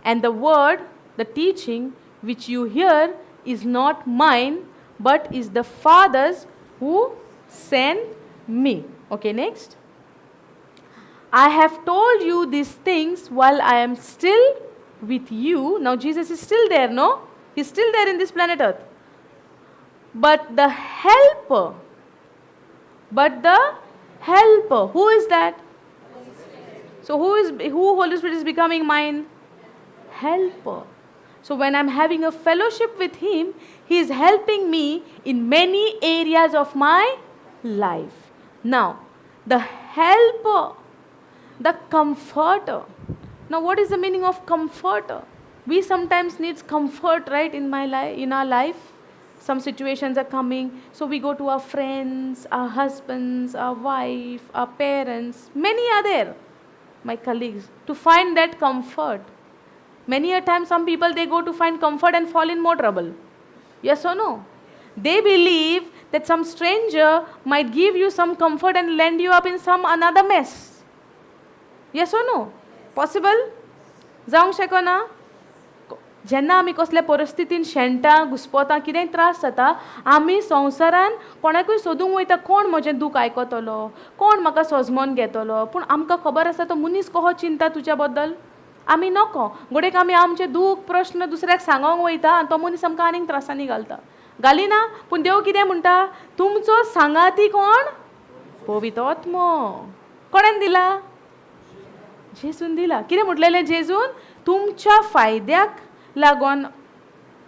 And the word, the teaching which you hear is not mine, but is the Father's who sent me. Okay, next. I have told you these things while I am still with you. Now Jesus is still there, no? He's still there in this planet Earth. But the helper, who is that? So who Holy Spirit is becoming mine? helper. So when I'm having a fellowship with Him, He is helping me in many areas of my life. Now, the helper, the comforter. Now, what is the meaning of comforter? We sometimes need comfort, right, in our life. Some situations are coming, so we go to our friends, our husbands, our wife, our parents, many are there, my colleagues, to find that comfort. Many a time, some people, they go to find comfort and fall in more trouble. Yes or no? They believe that some stranger might give you some comfort and land you up in some another mess. Yes or no? Possible? जावंक शकना ना? जेन्ना आमी कसल्या परिस्थितीन शेणटा घुस्पता कितेंय त्रास जाता आमी संवसारान कोणाकूय सोदूंक वयता कोण म्हजें दूख आयकतलो कोण म्हाका सजमोन घेतलो पूण आमकां खबर आसा तो मनीस कहो चिंता तुज्या बद्दल आमी नको घोडेक आमी आमचें दूख प्रश्न दुसऱ्याक सांगोंक वयता आनी तो मनीस आमकां आनीक त्रासांनी घालता घालिना पूण देव कितें म्हणटा तुमचो सांगाती कोण पवित्र आत्मो कोणेन दिला जेजून दिला कितें म्हटलेलें जेजून तुमच्या फायद्याक लागोन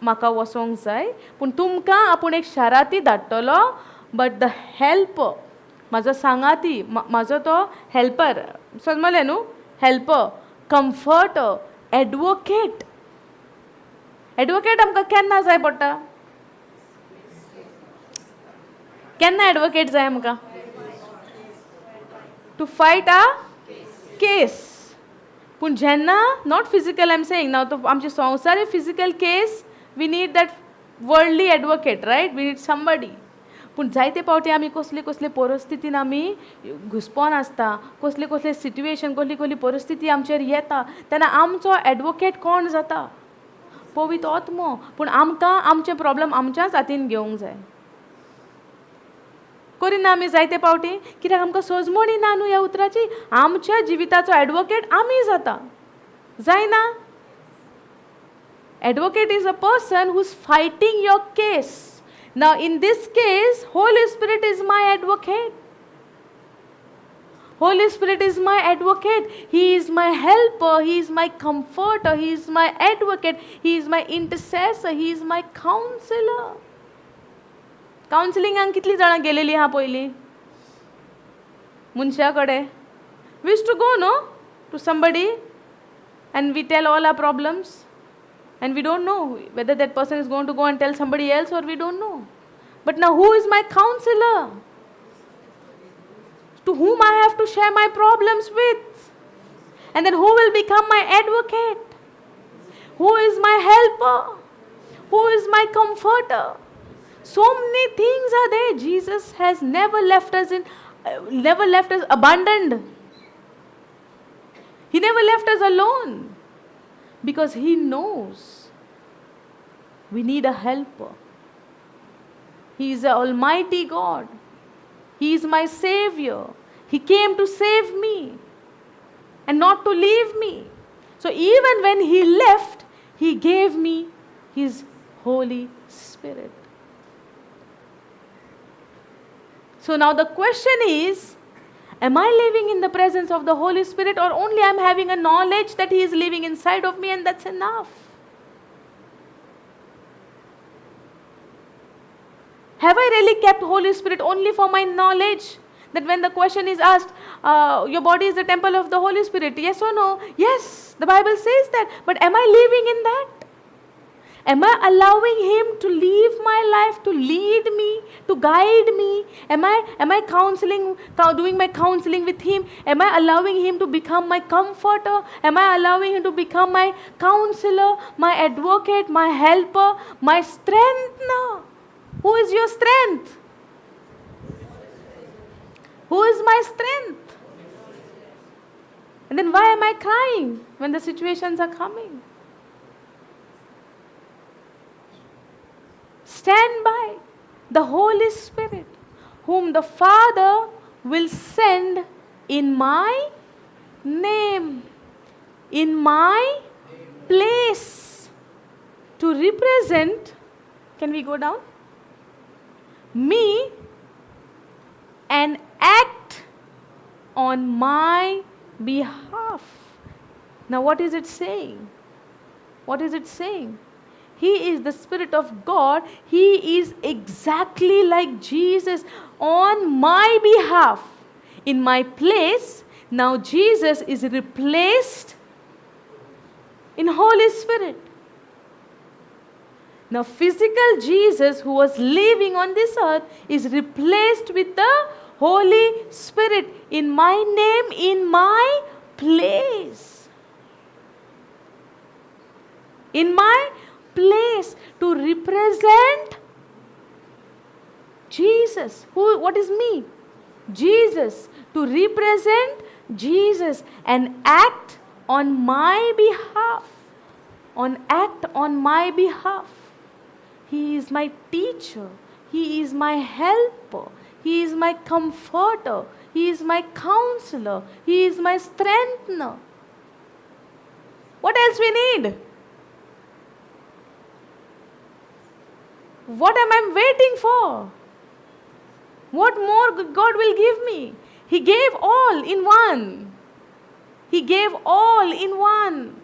म्हाका वसोंक जाय पूण तुमकां आपूण एक शाराती धाडटलो बट द हेल्प म्हाजो सांगाती म्हाजो तो हेल्पर समजलें न्हू हेल्पर कम्फर्टर एडवोकेट एडवोकेट आमकां केन्ना जाय पडटा केन्ना एडवोकेट जाय आमकां टू फायट आ केस पूण जेन्ना not physical I am saying now तो आमचे संवसारी physical case we need that worldly advocate right we need somebody पूण जायते फावटी आमी कसले कसले परिस्थितीन आमी घुस्पोन आसता कसले कसले सिट्युएशन कसली कसली परिस्थिती आमचेर येता तेन्ना आमचो एडवोकेट कोण जाता पवित्र आत्मो पूण आमकां आमचे प्रॉब्लेम आमच्याच हातीन घेवंक जाय करिना आमी जायते फावटी कित्याक आमकां सजमोणी ना न्हू ह्या उतराची आमच्या जिविताचो एडवोकेट आमी जाता जायना advocate is a person who is fighting your case now in this case holy spirit is my advocate Holy Spirit is my advocate. He is my helper. He is my comforter. He is my advocate. He is my intercessor. He is my counselor. कावन्सिलिंगाक कितली जाणां गेलेली आहा पयलीं मनशा कडेन we used to go no to somebody and we tell all our problems and we don't know whether that person is going to go and tell somebody else or we don't know but now who is my counsellor to whom I have to share my problems with and then who will become my advocate who is my helper who is my comforter so many things are there Jesus has never left us abandoned he never left us alone because he knows we need a helper he is the almighty God. He is my Savior. He came to save me and not to leave me. So even when He left, He gave me His Holy Spirit. So now the question is, am I living in the presence of the Holy Spirit or only I am having a knowledge that He is living inside of me and that's enough? Have I really kept Holy Spirit only for my knowledge? That when the question is asked, your body is the temple of the Holy Spirit, yes or no? Yes, the Bible says that. But am I living in that? Am I allowing Him to live my life, to lead me, to guide me? Am I doing my counseling with Him? Am I allowing Him to become my comforter? Am I allowing Him to become my counselor, my advocate, my helper, my strengthener? Who is your strength? Who is my strength? And then why am I crying when the situations are coming? Stand by the Holy Spirit, whom the Father will send in my name, in my place, to represent, can we go down? Me and act on my behalf. Now what is it saying? What is it saying? He is the Spirit of God. He is exactly like Jesus on my behalf. In my place, now Jesus is replaced in Holy Spirit. Now physical Jesus who was living on this earth is replaced with the Holy Spirit in my name, in my place. In my place to represent Jesus. What is me? Jesus. To represent Jesus and act on my behalf. Act on my behalf. He is my teacher. He is my helper. He is my comforter. He is my counselor. He is my strengthener. What else we need? What am I waiting for? What more God will give me? He gave all in one. He gave all in one.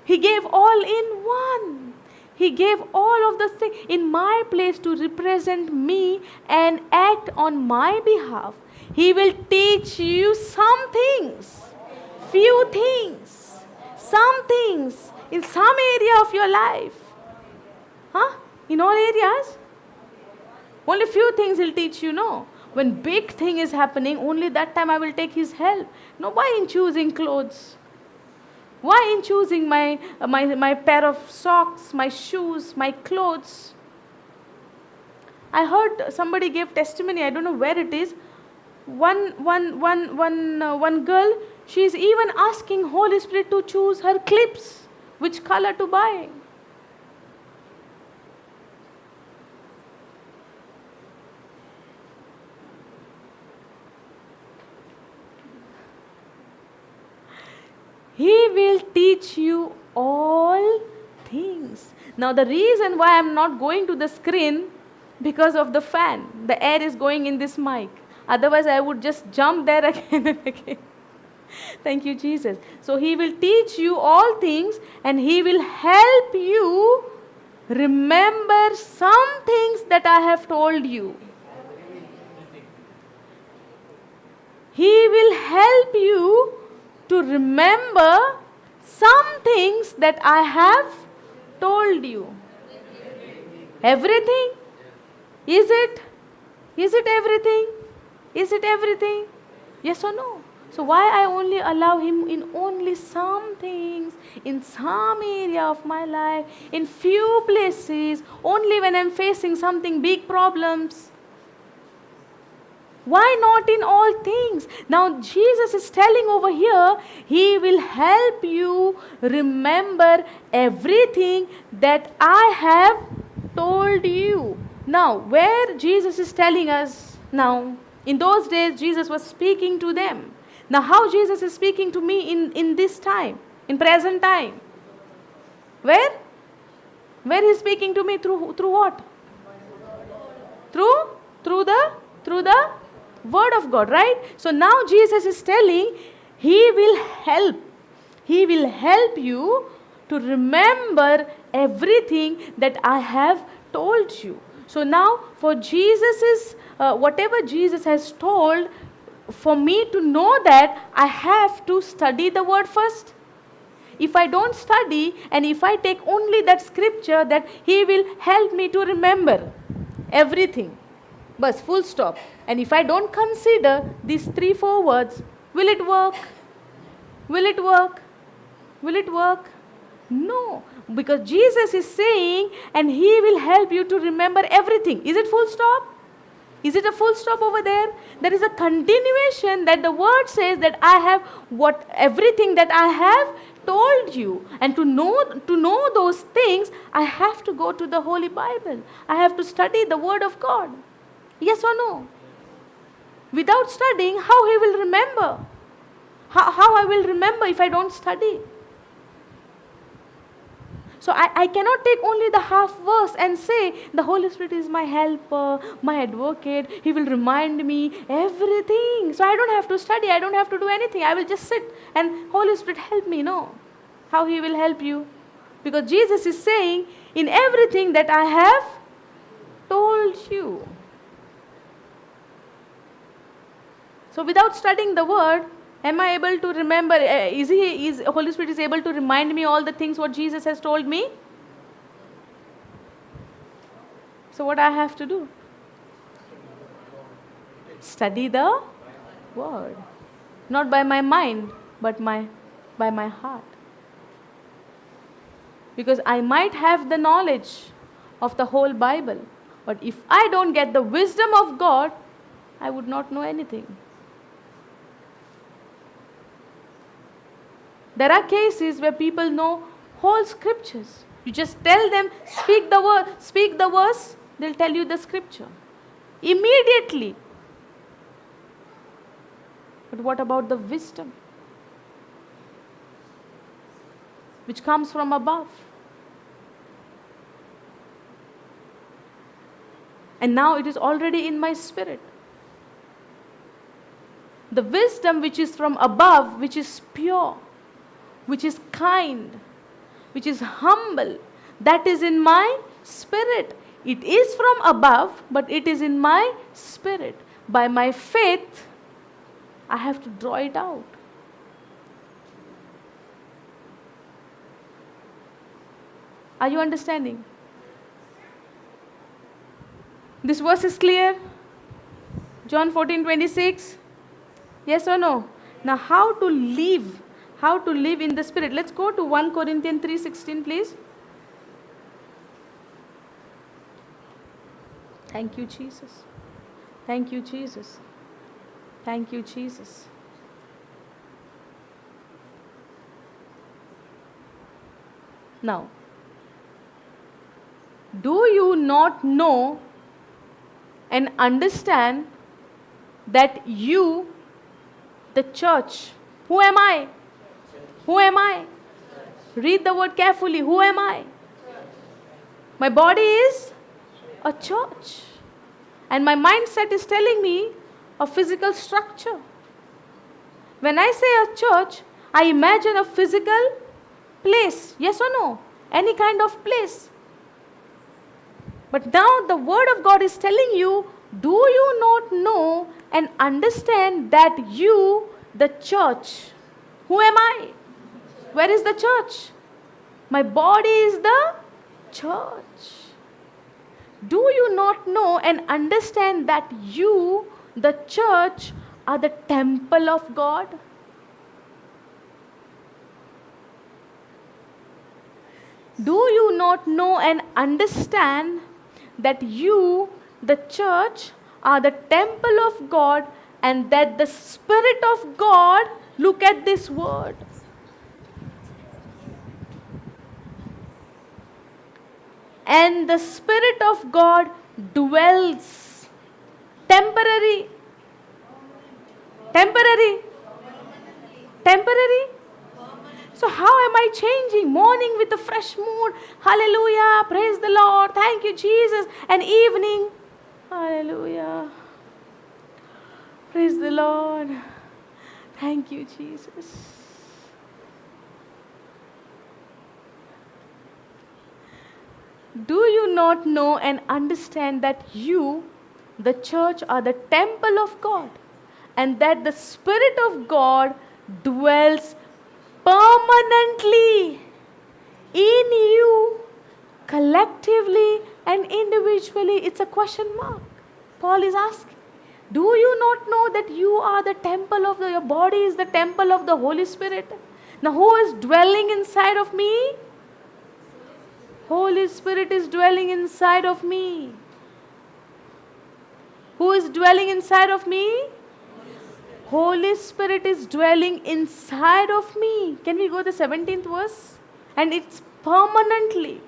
He gave all in one. He gave all of the things in my place to represent me and act on my behalf. He will teach you some things, few things, some things in some area of your life. In all areas? Only few things he'll teach you, no. When big thing is happening, only that time I will take his help. No, why in choosing clothes? Why in choosing my pair of socks, my shoes, my clothes? I heard somebody gave testimony, I don't know where it is. One girl, she is even asking Holy Spirit to choose her clips, which color to buy. He will teach you all things. Now the reason why I am not going to the screen, because of the fan. The air is going in this mic. Otherwise I would just jump there again and again. Thank you, Jesus. So He will teach you all things and He will help you remember some things that I have told you. He will help you to remember some things that I have told you. Everything? Is it? Is it everything? Is it everything? Yes or no? So why I only allow Him in only some things, in some area of my life, in few places, only when I'm facing something big problems? Why not in all things? Now Jesus is telling over here, He will help you remember everything that I have told you. Now, where Jesus is telling us now, in those days Jesus was speaking to them. Now how Jesus is speaking to me in this time, in present time? Where? Where He is speaking to me through what? Through the Word of God, right? So now Jesus is telling, He will help. He will help you to remember everything that I have told you. So now for Jesus' whatever Jesus has told, for me to know that, I have to study the Word first. If I don't study and if I take only that scripture, that He will help me to remember everything. Bas, full stop. And if I don't consider these 3-4 words, will it work? Will it work? Will it work? No. Because Jesus is saying, and He will help you to remember everything. Is it full stop? Is it a full stop over there? There is a continuation that the word says that I have everything that I have told you. And to know those things, I have to go to the Holy Bible. I have to study the Word of God. Yes or no? Without studying, how He will remember? How I will remember if I don't study? So I cannot take only the half verse and say, the Holy Spirit is my helper, my advocate, He will remind me everything. So I don't have to study, I don't have to do anything. I will just sit and Holy Spirit help me. No. How He will help you? Because Jesus is saying, in everything that I have told you. So without studying the word, am I able to remember? Is Holy Spirit is able to remind me all the things what Jesus has told me? So what I have to do? Study the word. Not by my mind, but by my heart. Because I might have the knowledge of the whole Bible, but if I don't get the wisdom of God, I would not know anything. There are cases where people know whole scriptures. You just tell them, speak the verse, they'll tell you the scripture. Immediately. But what about the wisdom? Which comes from above. And now it is already in my spirit. The wisdom which is from above, which is pure, which is kind, which is humble, that is in my spirit. It is from above, but it is in my spirit. By my faith, I have to draw it out. Are you understanding? This verse is clear? John 14:26. Yes or no? Now how to live? How to live in the Spirit? Let's go to 1 Corinthians 3:16, please. Thank you, Jesus. Thank you, Jesus. Thank you, Jesus. Now, do you not know and understand that you, the church, who am I? Who am I? Read the word carefully. Who am I? My body is a church. And my mindset is telling me a physical structure. When I say a church, I imagine a physical place. Yes or no? Any kind of place. But now the word of God is telling you, do you not know and understand that you, the church, who am I? Where is the church? My body is the church. Do you not know and understand that you, the church, are the temple of God? Do you not know and understand that you, the church, are the temple of God, and that the Spirit of God, look at this word, and the Spirit of God dwells. Temporary. So how am I changing? Morning with a fresh mood. Hallelujah. Praise the Lord. Thank you, Jesus. And evening. Hallelujah. Praise the Lord. Thank you, Jesus. Do you not know and understand that you, the church, are the temple of God, and that the Spirit of God dwells permanently in you, collectively and individually? It's a question mark. Paul is asking, do you not know that you are the temple of your body is the temple of the Holy Spirit? Now who is dwelling inside of me? Holy Spirit is dwelling inside of me. Who is dwelling inside of me? Holy Spirit is dwelling inside of me. Can we go to the 17th verse? And it's permanently.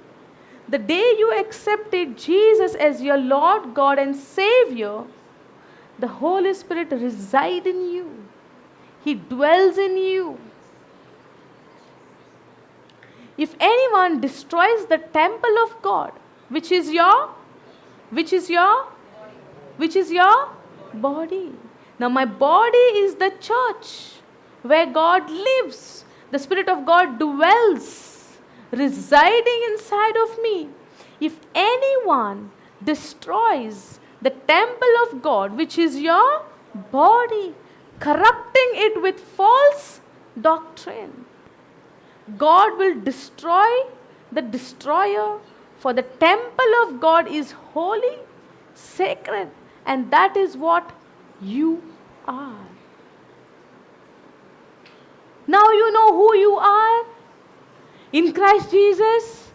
The day you accepted Jesus as your Lord, God and Savior, the Holy Spirit resides in you. He dwells in you. If anyone destroys the temple of God, which is your body. Now my body is the church where God lives. The Spirit of God dwells, residing inside of me. If anyone destroys the temple of God, which is your body, corrupting it with false doctrine, God will destroy the destroyer, for the temple of God is holy, sacred, and that is what you are. Now you know who you are in Christ Jesus.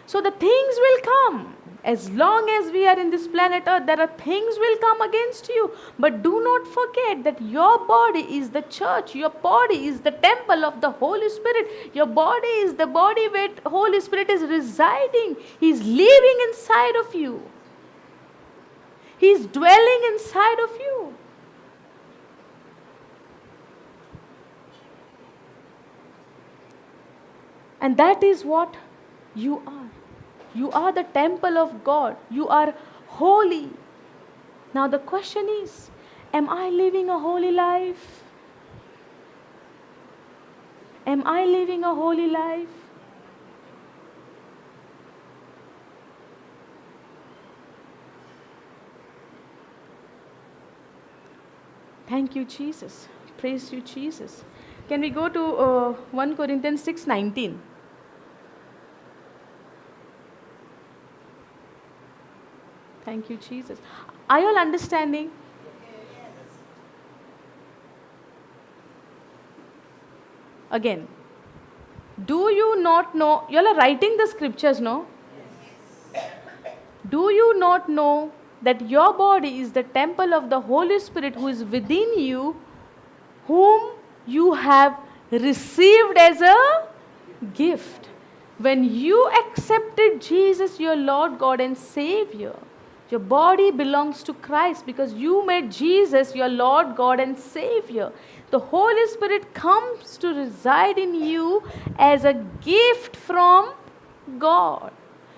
So the things will come. As long as we are in this planet Earth, there are things will come against you. But do not forget that your body is the church. Your body is the temple of the Holy Spirit. Your body is the body where Holy Spirit is residing. He is living inside of you. He is dwelling inside of you. And that is what you are. You are the temple of God. You are holy. Now the question is, am I living a holy life? Am I living a holy life? Thank you, Jesus. Praise you, Jesus. Can we go to 1 Corinthians 6:19? Thank you, Jesus. Are you all understanding? Again, do you not know? You all are writing the scriptures, no? Do you not know that your body is the temple of the Holy Spirit who is within you, whom you have received as a gift? When you accepted Jesus, your Lord, God and Savior, your body belongs to Christ because you made Jesus your Lord, God and Savior. The Holy Spirit comes to reside in you as a gift from God.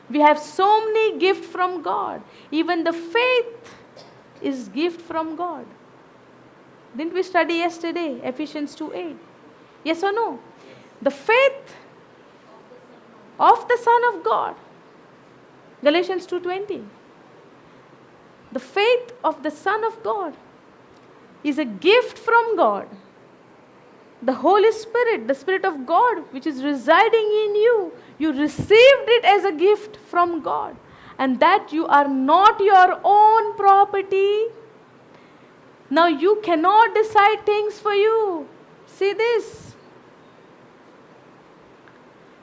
We have so many gifts from God. Even the faith is gift from God. Didn't we study yesterday, Ephesians 2:8? Yes or no? The faith of the Son of God, Galatians 2:20. The faith of the Son of God is a gift from God. The Holy Spirit, the Spirit of God, which is residing in you, you received it as a gift from God. And that you are not your own property. Now you cannot decide things for you. See this.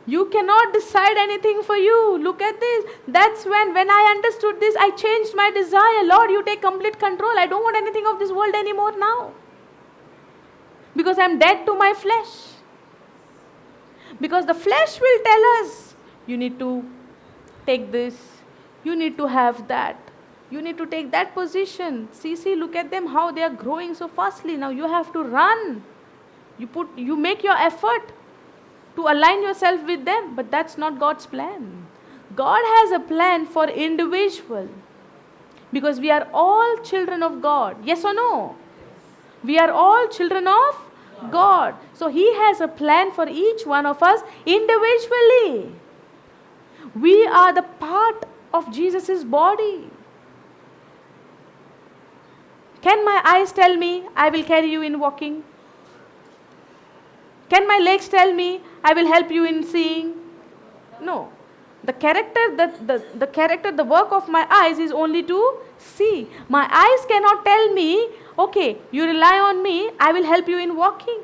You cannot decide anything for you. Look at this. That's when I understood this, I changed my desire. Lord, you take complete control. I don't want anything of this world anymore now. Because I'm dead to my flesh. Because the flesh will tell us, you need to take this. You need to have that. You need to take that position. See, look at them, how they are growing so fastly. Now you have to run. You make your effort to align yourself with them, but that's not God's plan. God has a plan for individual, because we are all children of God. Yes or no? We are all children of God. So He has a plan for each one of us individually. We are the part of Jesus' body. Can my eyes tell me, I will carry you in walking? Can my legs tell me, I will help you in seeing? No. The work of my eyes is only to see. My eyes cannot tell me, okay, you rely on me, I will help you in walking.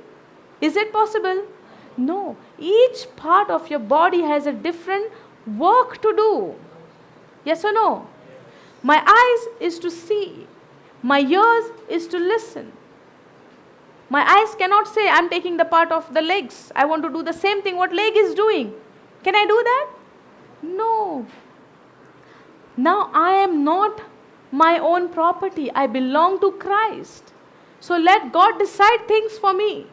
Is it possible? No. Each part of your body has a different work to do. Yes or no? My eyes is to see. My ears is to listen. My eyes cannot say, I'm taking the part of the legs. I want to do the same thing what leg is doing. Can I do that? No. Now I am not my own property. I belong to Christ. So let God decide things for me.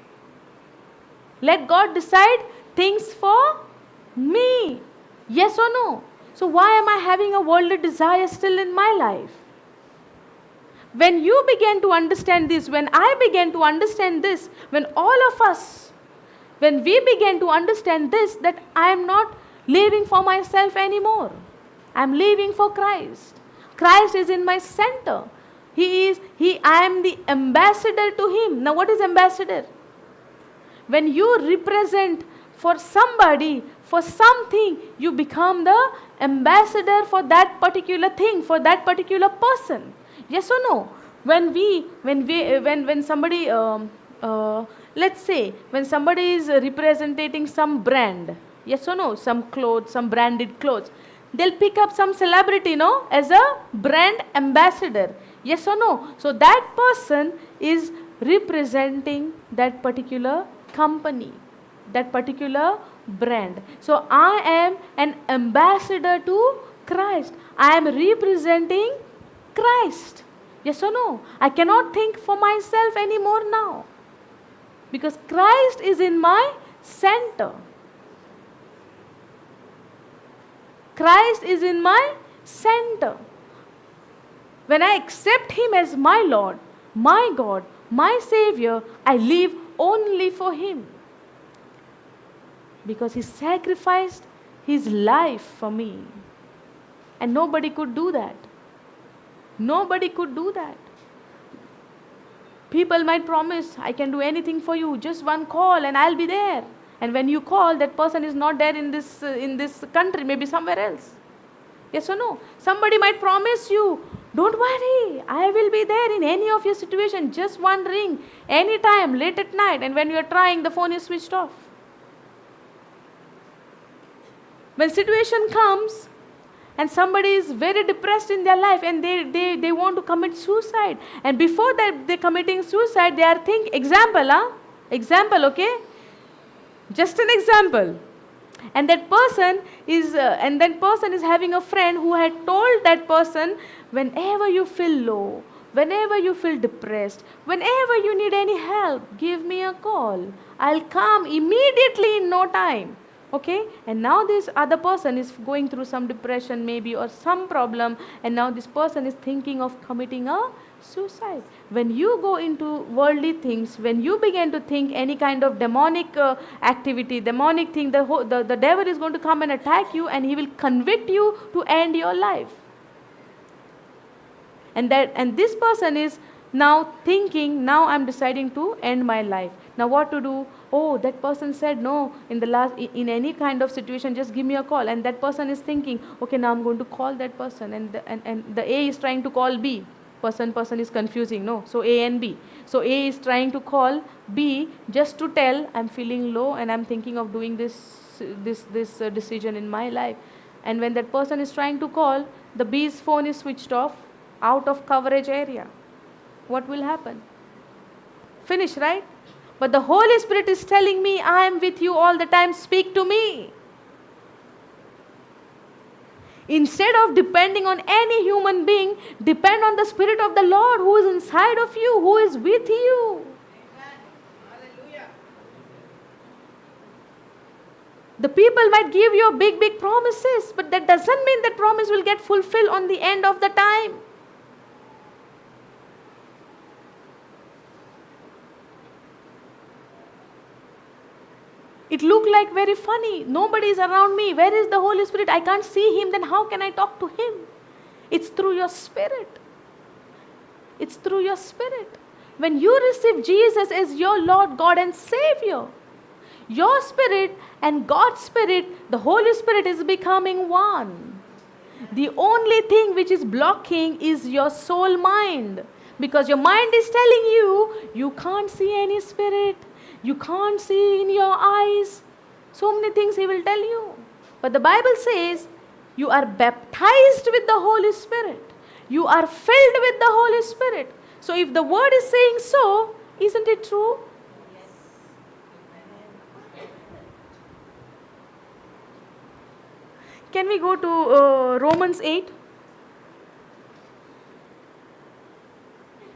Let God decide things for me. Yes or no? So why am I having a worldly desire still in my life? When you begin to understand this, when I began to understand this, when all of us, when we begin to understand this, that I am not living for myself anymore. I am living for Christ. Christ is in my center. I am the ambassador to Him. Now what is ambassador? When you represent for somebody, for something, you become the ambassador for that particular thing, for that particular person. Yes or no? When somebody, let's say, when somebody is representing some brand, yes or no, some clothes, some branded clothes, they'll pick up some celebrity, no, as a brand ambassador. Yes or no? So that person is representing that particular company, that particular brand. So I am an ambassador to Christ. I am representing Christ. Yes or no? I cannot think for myself anymore now, because Christ is in my center. Christ is in my center. When I accept Him as my Lord, my God, my Savior, I live only for Him, because He sacrificed His life for me. And nobody could do that. Nobody could do that. People might promise, I can do anything for you, just one call and I'll be there. And when you call, that person is not there in this country, maybe somewhere else. Yes or no? Somebody might promise you, don't worry, I will be there in any of your situation, just one ring, anytime, late at night, and when you are trying, the phone is switched off. When situation comes, and somebody is very depressed in their life, and they want to commit suicide, and before that they committing suicide, they are thinking, example, okay? Just an example. And that person is having a friend who had told that person, whenever you feel low, whenever you feel depressed, whenever you need any help, give me a call. I'll come immediately in no time. Okay? And now this other person is going through some depression maybe, or some problem, and now this person is thinking of committing a suicide. When you go into worldly things, when you begin to think any kind of demonic activity, demonic thing, the devil is going to come and attack you, and he will convict you to end your life. And this person is now thinking, now I'm deciding to end my life. Now what to do? Oh, that person said no in any kind of situation, just give me a call. And that person is thinking, okay, now I'm going to call that person, and the A is trying to call B. Person is confusing, no? So A and B. So A is trying to call B just to tell, I'm feeling low and I'm thinking of doing this decision in my life. And when that person is trying to call, the B's phone is switched off, out of coverage area. What will happen? Finish, right? But the Holy Spirit is telling me, I am with you all the time, speak to me. Instead of depending on any human being, depend on the Spirit of the Lord who is inside of you, who is with you. Amen. Hallelujah. The people might give you big promises, but that doesn't mean that promise will get fulfilled on the end of the time. It looked like very funny. Nobody is around me. Where is the Holy Spirit? I can't see Him. Then how can I talk to Him? It's through your spirit. It's through your spirit. When you receive Jesus as your Lord, God and Savior, your spirit and God's spirit, the Holy Spirit is becoming one. The only thing which is blocking is your soul mind. Because your mind is telling you, you can't see any spirit. You can't see in your eyes. So many things He will tell you. But the Bible says, you are baptized with the Holy Spirit. You are filled with the Holy Spirit. So if the word is saying so, isn't it true? Yes. Can we go to Romans 8?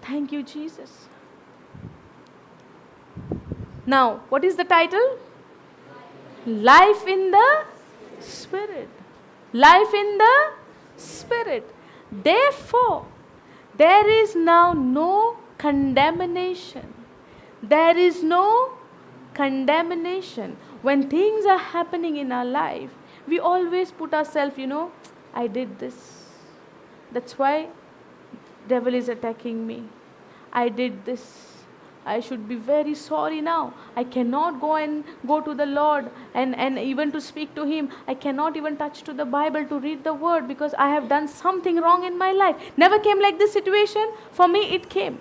Thank you, Jesus. Now, what is the title? Life in the Spirit. Life in the Spirit. Therefore, there is now no condemnation. There is no condemnation. When things are happening in our life, we always put ourselves, I did this. That's why devil is attacking me. I did this. I should be very sorry now. I cannot go to the Lord and even to speak to Him. I cannot even touch to the Bible to read the Word because I have done something wrong in my life. Never came like this situation. For me, it came.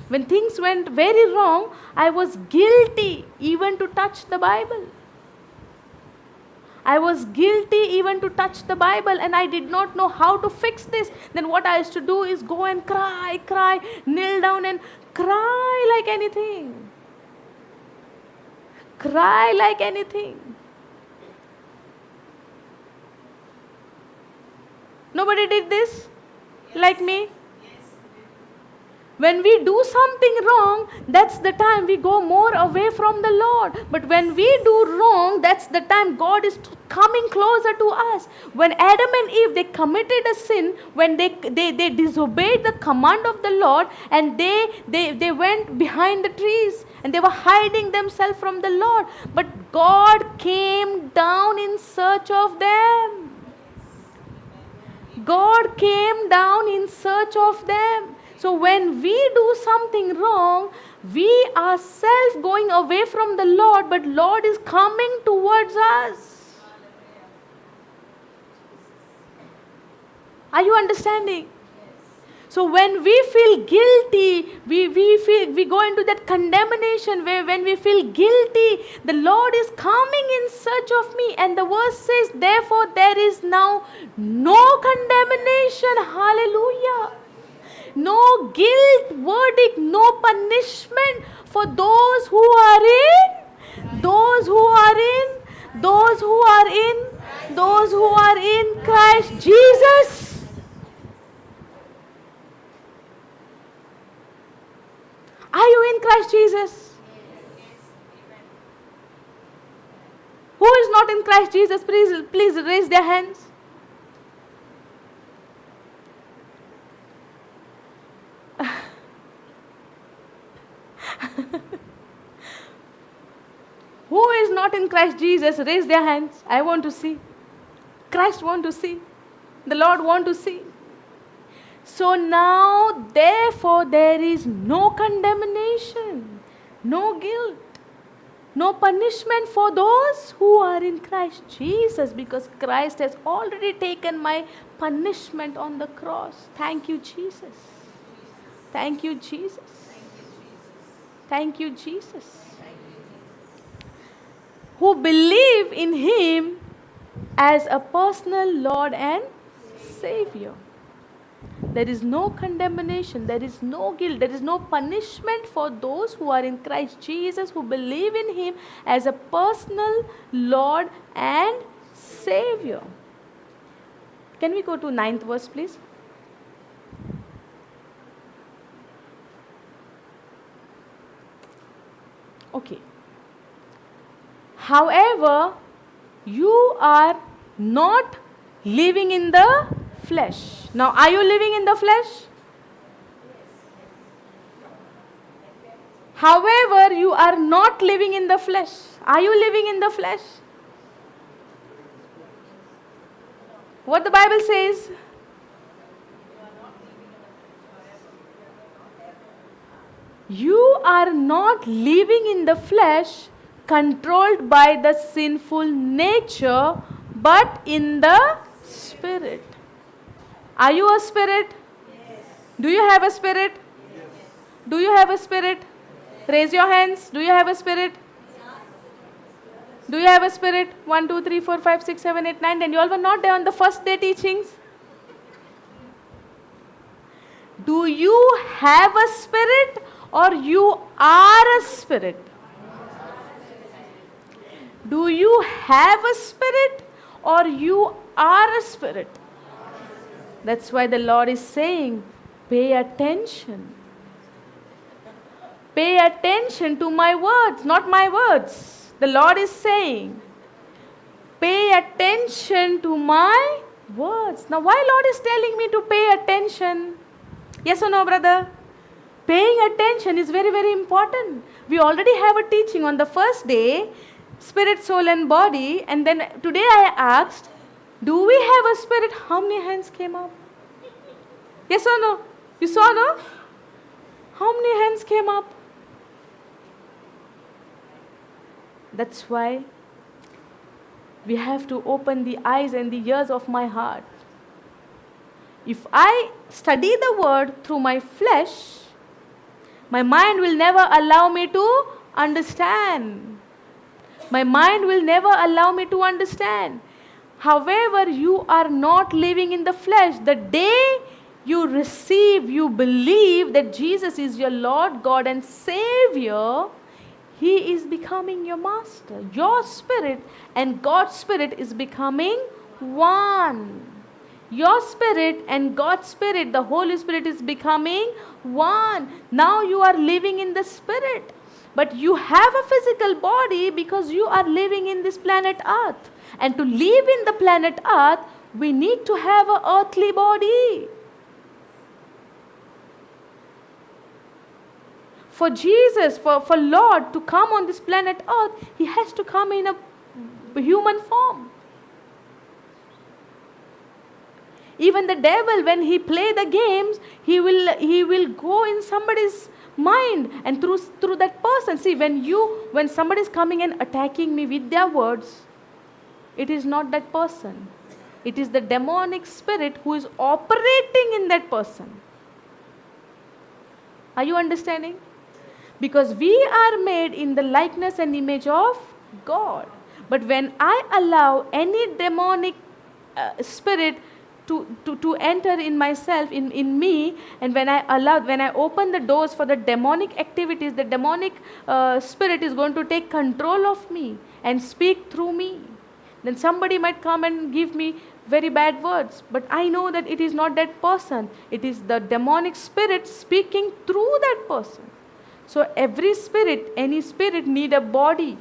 When things went very wrong, I was guilty even to touch the Bible. I was guilty even to touch the Bible, and I did not know how to fix this. Then what I used to do is go and cry, kneel down and cry like anything. Cry like anything. Nobody did this like me? When we do something wrong, that's the time we go more away from the Lord. But when we do wrong, that's the time God is coming closer to us. When Adam and Eve, they committed a sin, when they disobeyed the command of the Lord, and they went behind the trees and they were hiding themselves from the Lord. But God came down in search of them. God came down in search of them. So when we do something wrong, we ourselves going away from the Lord, but Lord is coming towards us. Are you understanding? So when we feel guilty, we go into that condemnation where when we feel guilty, the Lord is coming in search of me. And the verse says, therefore there is now no condemnation. Hallelujah. No guilt, verdict, no punishment for those who are in, those who are in Christ Jesus. Are you in Christ Jesus? Who is not in Christ Jesus? Please raise their hands. Who is not in Christ Jesus? Raise their hands. I want to see. Christ want to see. The Lord want to see. So now, therefore, there is no condemnation, no guilt, no punishment for those who are in Christ Jesus, because Christ has already taken my punishment on the cross. Thank you, Jesus. Thank you, Jesus. Thank you, Jesus. Who believe in Him as a personal Lord and Savior. There is no condemnation, there is no guilt, there is no punishment for those who are in Christ Jesus, who believe in Him as a personal Lord and Savior. Can we go to 9th verse, please? Okay. However, you are not living in the flesh. Now, are you living in the flesh? However, you are not living in the flesh. Are you living in the flesh? What the Bible says? You are not living in the flesh, controlled by the sinful nature, but in the Spirit. Are you a spirit? Yes. Do you have a spirit? Yes. Do you have a spirit? Yes. Raise your hands. Do you have a spirit? Yes. Do you have a spirit? 1, 2, 3, 4, 5, 6, 7, 8, 9, 10. You all were not there on the first day teachings. Do you have a spirit, or you are a spirit? Do you have a spirit, or you are a spirit? That's why the Lord is saying, pay attention. Pay attention to my words, not my words. The Lord is saying, pay attention to my words. Now, why Lord is telling me to pay attention? Yes or no, brother? Paying attention is very, very important. We already have a teaching on the first day, spirit, soul and body. And then today I asked, do we have a spirit? How many hands came up? Yes or no? You saw, no? How many hands came up? That's why we have to open the eyes and the ears of my heart. If I study the word through my flesh, my mind will never allow me to understand. My mind will never allow me to understand. However, you are not living in the flesh. The day you receive, you believe that Jesus is your Lord, God and Savior, He is becoming your master. Your spirit and God's spirit is becoming one. Your spirit and God's spirit, the Holy Spirit is becoming one. Now you are living in the spirit. But you have a physical body because you are living in this planet Earth. And to live in the planet Earth, we need to have an earthly body. For Jesus, for Lord to come on this planet Earth, He has to come in a human form. Even the devil, when he play the games, he will go in somebody's mind and through that person. See, when somebody is coming and attacking me with their words, it is not that person. It is the demonic spirit who is operating in that person. Are you understanding? Because we are made in the likeness and image of God. But when I allow any demonic spirit to enter in myself, in me, and when I open the doors for the demonic activities, the demonic spirit is going to take control of me and speak through me. Then somebody might come and give me very bad words, but I know that it is not that person. It is the demonic spirit speaking through that person. So every spirit, any spirit need a body.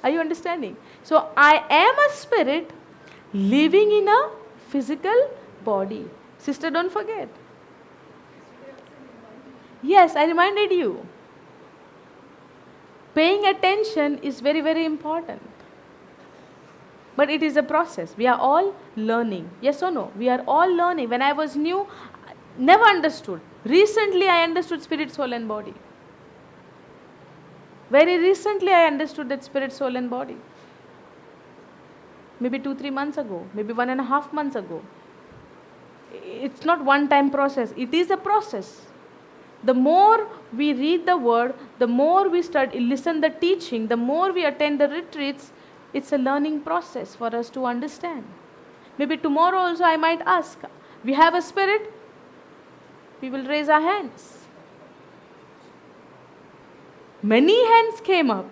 Are you understanding? So I am a spirit living in a physical body. Sister, don't forget. Yes, I reminded you. Paying attention is very, very important. But it is a process. We are all learning. Yes or no? We are all learning. When I was new, never understood. Recently, I understood spirit, soul and body. Very recently, I understood that spirit, soul and body. Maybe 2-3 months ago. Maybe 1.5 months ago. It's not one-time process. It is a process. The more we read the word, the more we listen the teaching, the more we attend the retreats, it's a learning process for us to understand. Maybe tomorrow also I might ask, we have a spirit? We will raise our hands. Many hands came up.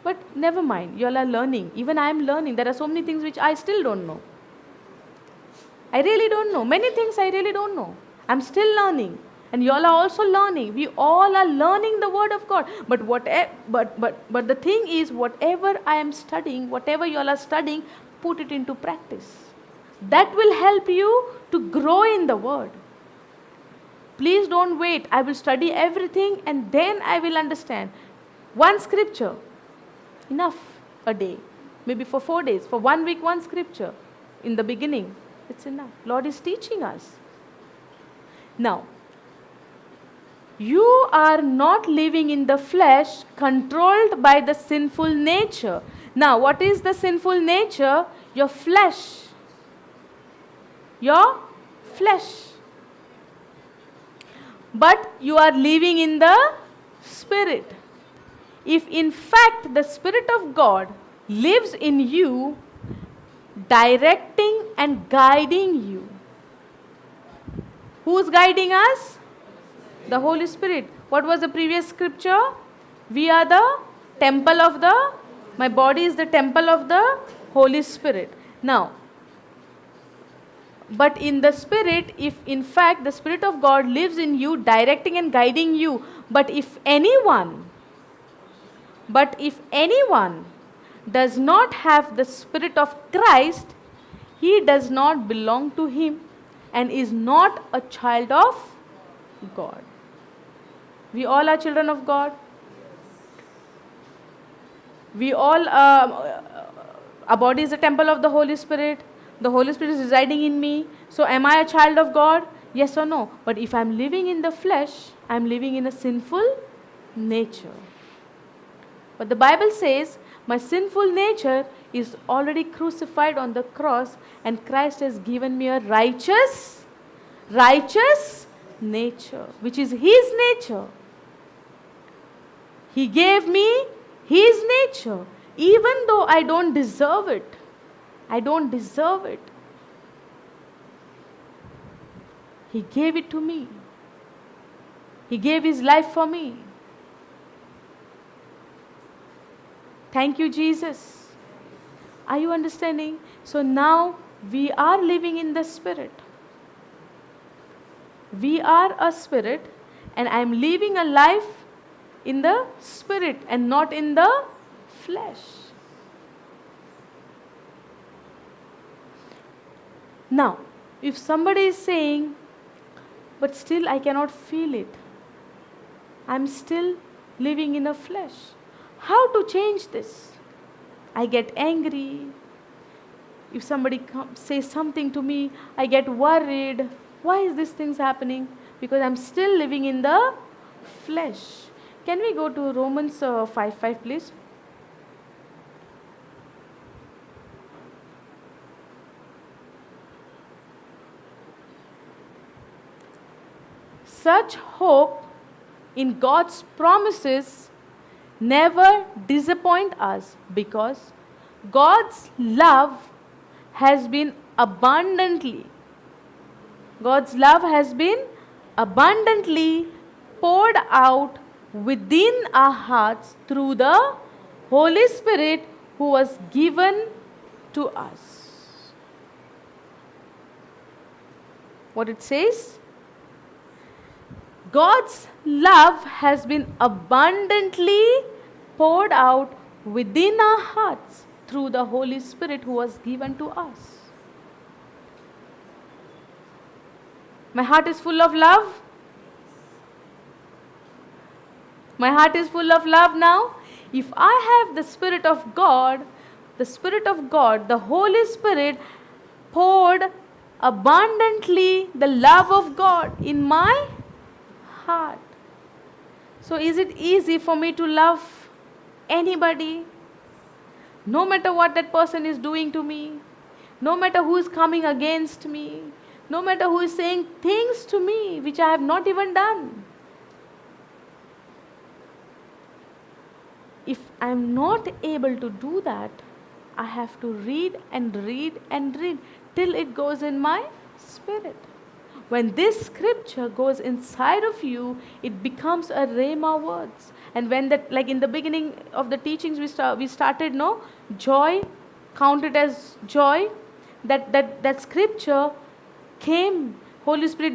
But never mind, you all are learning. Even I am learning. There are so many things which I still don't know. I really don't know. Many things I really don't know. I'm still learning. And you all are also learning. We all are learning the word of God. But the thing is, whatever I am studying, whatever you all are studying, put it into practice. That will help you to grow in the word. Please don't wait. I will study everything and then I will understand. One scripture, enough a day. Maybe for 4 days, for 1 week, one scripture. In the beginning, it's enough. Lord is teaching us. Now, you are not living in the flesh, controlled by the sinful nature. Now, what is the sinful nature? Your flesh. Your flesh. But you are living in the Spirit. If in fact the Spirit of God lives in you, directing and guiding you. Who's guiding us? The Holy Spirit. What was the previous scripture? We are the temple of my body is the temple of the Holy Spirit. Now, But in the Spirit, if in fact the Spirit of God lives in you, directing and guiding you, but if anyone does not have the Spirit of Christ, he does not belong to him and is not a child of God. We all are children of God. We all, our body is a temple of the Holy Spirit. The Holy Spirit is residing in me. So am I a child of God? Yes or no? But if I'm living in the flesh, I'm living in a sinful nature. But the Bible says, my sinful nature is already crucified on the cross, and Christ has given me a righteous nature, which is His nature. He gave me His nature, even though I don't deserve it. I don't deserve it. He gave it to me. He gave His life for me. Thank you, Jesus. Are you understanding? So now we are living in the Spirit. We are a spirit, and I am living a life in the Spirit and not in the flesh. Now, if somebody is saying, but still I cannot feel it, I am still living in a flesh. How to change this? I get angry. If somebody says something to me, I get worried. Why is these things happening? Because I'm still living in the flesh. Can we go to Romans 5:5, please? Such hope in God's promises never disappoint us, because God's love has been abundantly poured out within our hearts through the Holy Spirit who was given to us. What it says? God's love has been abundantly poured out within our hearts through the Holy Spirit who was given to us. My heart is full of love. My heart is full of love now. If I have the Spirit of God, the Holy Spirit poured abundantly the love of God in my heart. So is it easy for me to love anybody? No matter what that person is doing to me, no matter who is coming against me, no matter who is saying things to me which I have not even done. If I am not able to do that, I have to read and read and read till it goes in my spirit. When this scripture goes inside of you, it becomes a rhema words. And when that, like in the beginning of the teachings, we started, joy, counted as joy. That scripture came. Holy Spirit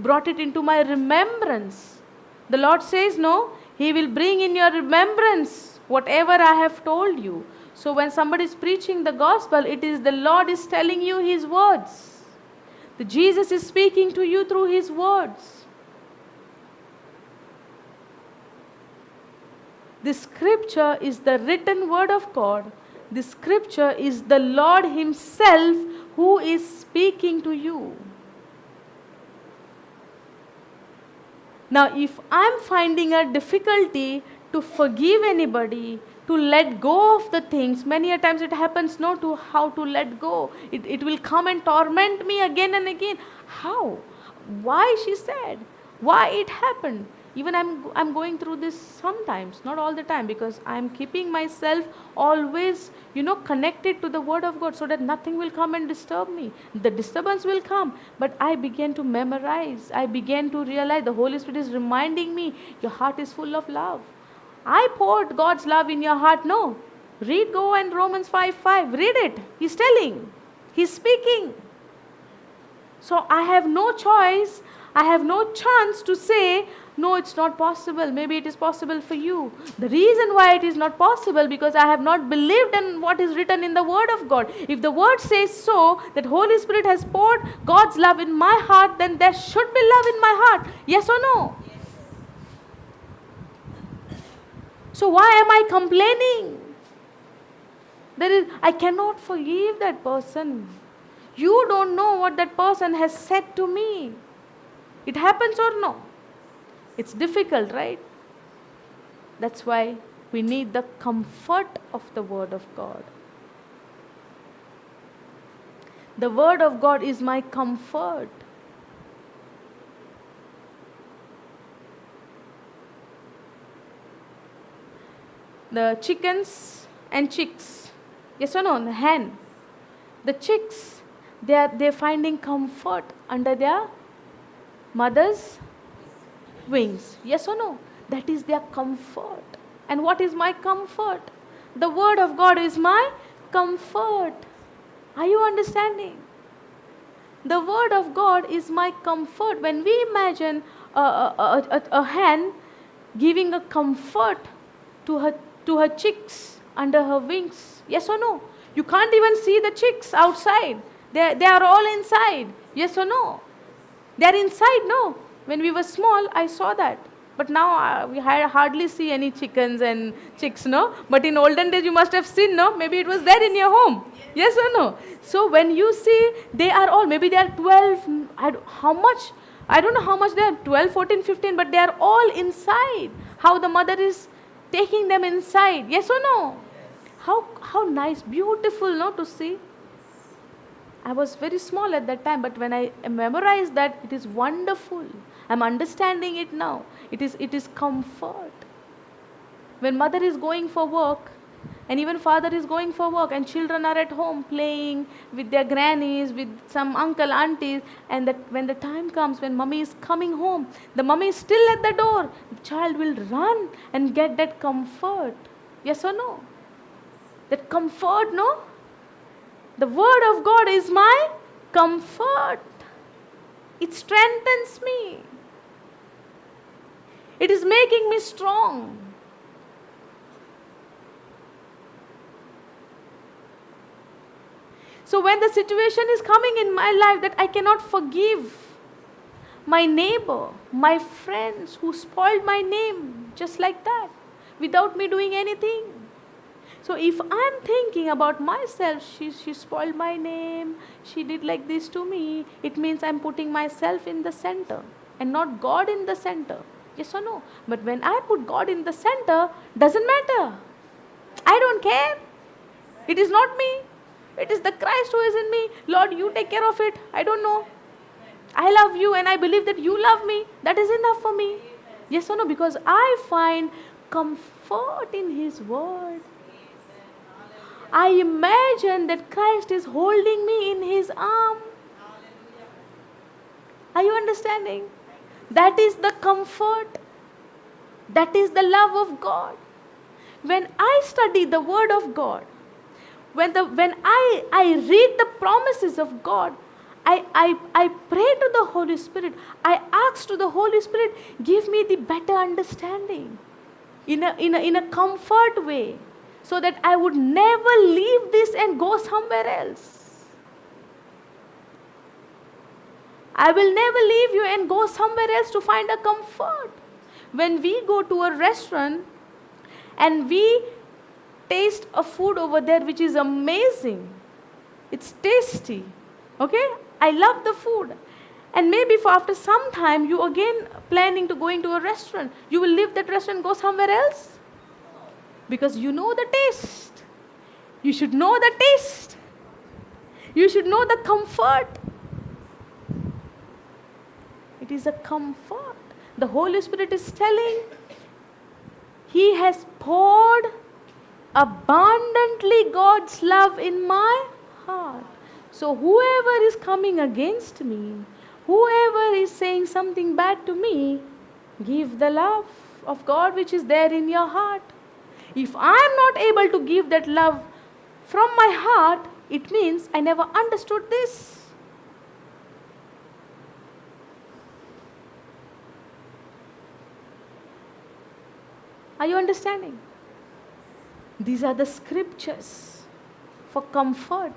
brought it into my remembrance. The Lord says, He will bring in your remembrance whatever I have told you. So when somebody is preaching the gospel, it is the Lord is telling you His words. The Jesus is speaking to you through His words. This scripture is the written word of God. This scripture is the Lord Himself who is speaking to you. Now, if I'm finding a difficulty to forgive anybody, to let go of the things, many a times it happens to how to let go. It will come and torment me again and again. How? Why she said? Why it happened? Even I'm going through this sometimes, not all the time, because I'm keeping myself always, connected to the Word of God so that nothing will come and disturb me. The disturbance will come, but I began to memorize. I began to realize the Holy Spirit is reminding me, your heart is full of love. I poured God's love in your heart. No. Read Romans 5:5. Read it. He's telling. He's speaking. So I have no choice, I have no chance to say, no, it's not possible. Maybe it is possible for you. The reason why it is not possible, because I have not believed in what is written in the Word of God. If the Word says so, that Holy Spirit has poured God's love in my heart, then there should be love in my heart. Yes or no? So why am I complaining? I cannot forgive that person. You don't know what that person has said to me. It happens or no? It's difficult, right? That's why we need the comfort of the Word of God. The Word of God is my comfort. The chickens and chicks, yes or no? The hen, the chicks, they're finding comfort under their mother's wings. Yes or no? That is their comfort. And what is my comfort? The Word of God is my comfort. Are you understanding? The Word of God is my comfort. When we imagine a hen giving a comfort to her chicks under her wings, yes or no? You can't even see the chicks outside. They are all inside. Yes or no? They are inside, no? When we were small, I saw that. But now we hardly see any chickens and chicks, no? But in olden days, you must have seen, no? Maybe it was there in your home. Yes or no? So when you see, they are all, maybe they are 12, how much? I don't know how much they are, 12, 14, 15, but they are all inside. How the mother is taking them inside. Yes or no? How nice, beautiful, no, to see. I was very small at that time, but when I memorized that, it is wonderful. I'm understanding it now. It is comfort. When mother is going for work, and even father is going for work, and children are at home playing with their grannies, with some uncle, aunties, and that when the time comes, when mommy is coming home, the mommy is still at the door, the child will run and get that comfort. Yes or no? That comfort, no? The Word of God is my comfort. It strengthens me. It is making me strong. So when the situation is coming in my life that I cannot forgive my neighbor, my friends who spoiled my name just like that, without me doing anything. So if I'm thinking about myself, she spoiled my name, she did like this to me, it means I'm putting myself in the center and not God in the center. Yes or no? But when I put God in the center, doesn't matter. I don't care. It is not me. It is the Christ who is in me. Lord, you take care of it. I don't know. I love you and I believe that you love me. That is enough for me. Yes or no? Because I find comfort in His Word. I imagine that Christ is holding me in His arm. Are you understanding? That is the comfort. That is the love of God. When I study the Word of God, when I read the promises of God, I pray to the Holy Spirit. I ask to the Holy Spirit, give me the better understanding in a comfort way, so that I would never leave this and go somewhere else. I will never leave you and go somewhere else to find a comfort. When we go to a restaurant and we taste a food over there which is amazing, it's tasty, okay? I love the food. And maybe for after some time you again planning to going to a restaurant, you will leave that restaurant and go somewhere else. Because you know the taste. You should know the taste. You should know the comfort. It is a comfort. The Holy Spirit is telling, He has poured abundantly God's love in my heart. So whoever is coming against me, whoever is saying something bad to me, give the love of God which is there in your heart. If I am not able to give that love from my heart, it means I never understood this. Are you understanding? These are the scriptures for comfort.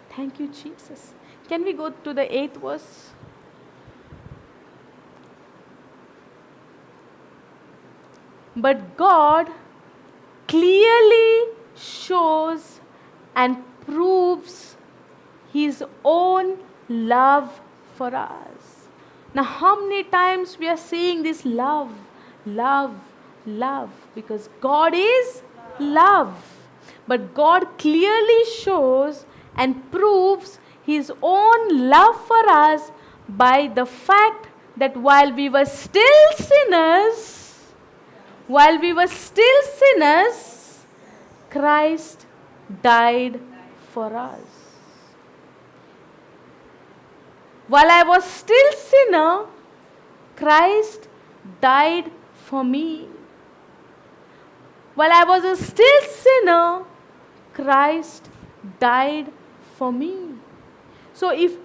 Thank you, Jesus. Can we go to the 8th verse? But God clearly shows and proves His own love for us. Now, how many times we are saying this love, love, love? Because God is love. But God clearly shows and proves His own love for us by the fact that while we were still sinners, Christ died for us. While I was still sinner, Christ died for me. While I was a still sinner, Christ died for me. So if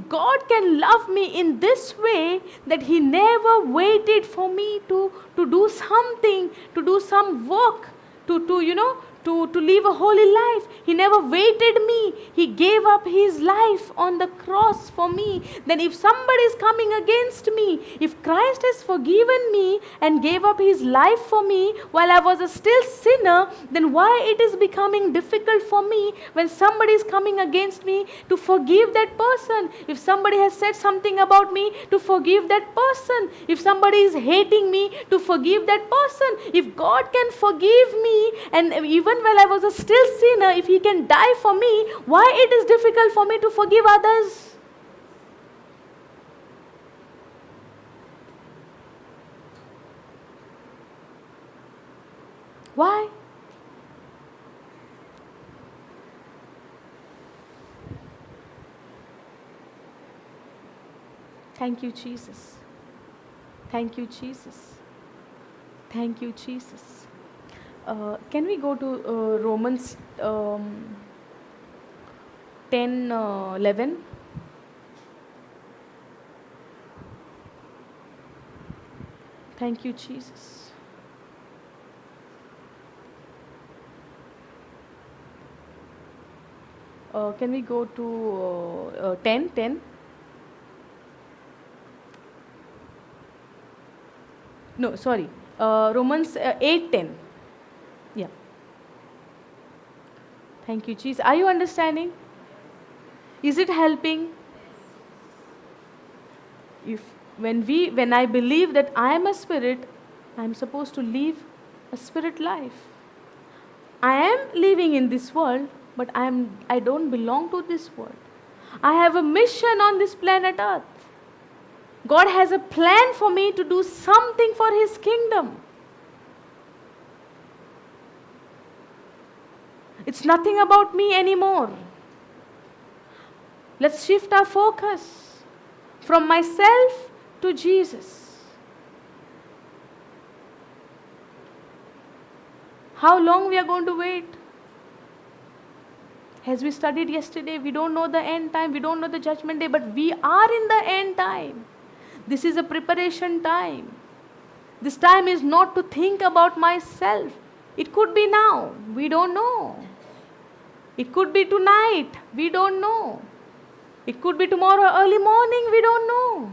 God can love me in this way, that He never waited for me to do something, to do some work, to live a holy life. He never waited me. He gave up His life on the cross for me. Then if somebody is coming against me, if Christ has forgiven me and gave up His life for me while I was a still sinner, then why it is becoming difficult for me when somebody is coming against me to forgive that person? If somebody has said something about me, to forgive that person. If somebody is hating me, to forgive that person. If God can forgive me, and even while I was a still sinner, if He can die for me, why it is difficult for me to forgive others? Why? Thank you, Jesus. Thank you, Jesus. Thank you, Jesus. Can we go to Romans 10, 11? Thank you, Jesus. Can we go to 10? No, sorry. Romans 8:10. Yeah. Thank you, Jesus. Are you understanding? Is it helping? When I believe that I am a spirit, I am supposed to live a spirit life. I am living in this world, but I don't belong to this world. I have a mission on this planet Earth. God has a plan for me to do something for His kingdom. It's nothing about me anymore. Let's shift our focus from myself to Jesus. How long we are going to wait? As we studied yesterday, we don't know the end time, we don't know the judgment day, but we are in the end time. This is a preparation time. This time is not to think about myself. It could be now, we don't know. It could be tonight, we don't know. It could be tomorrow early morning, we don't know.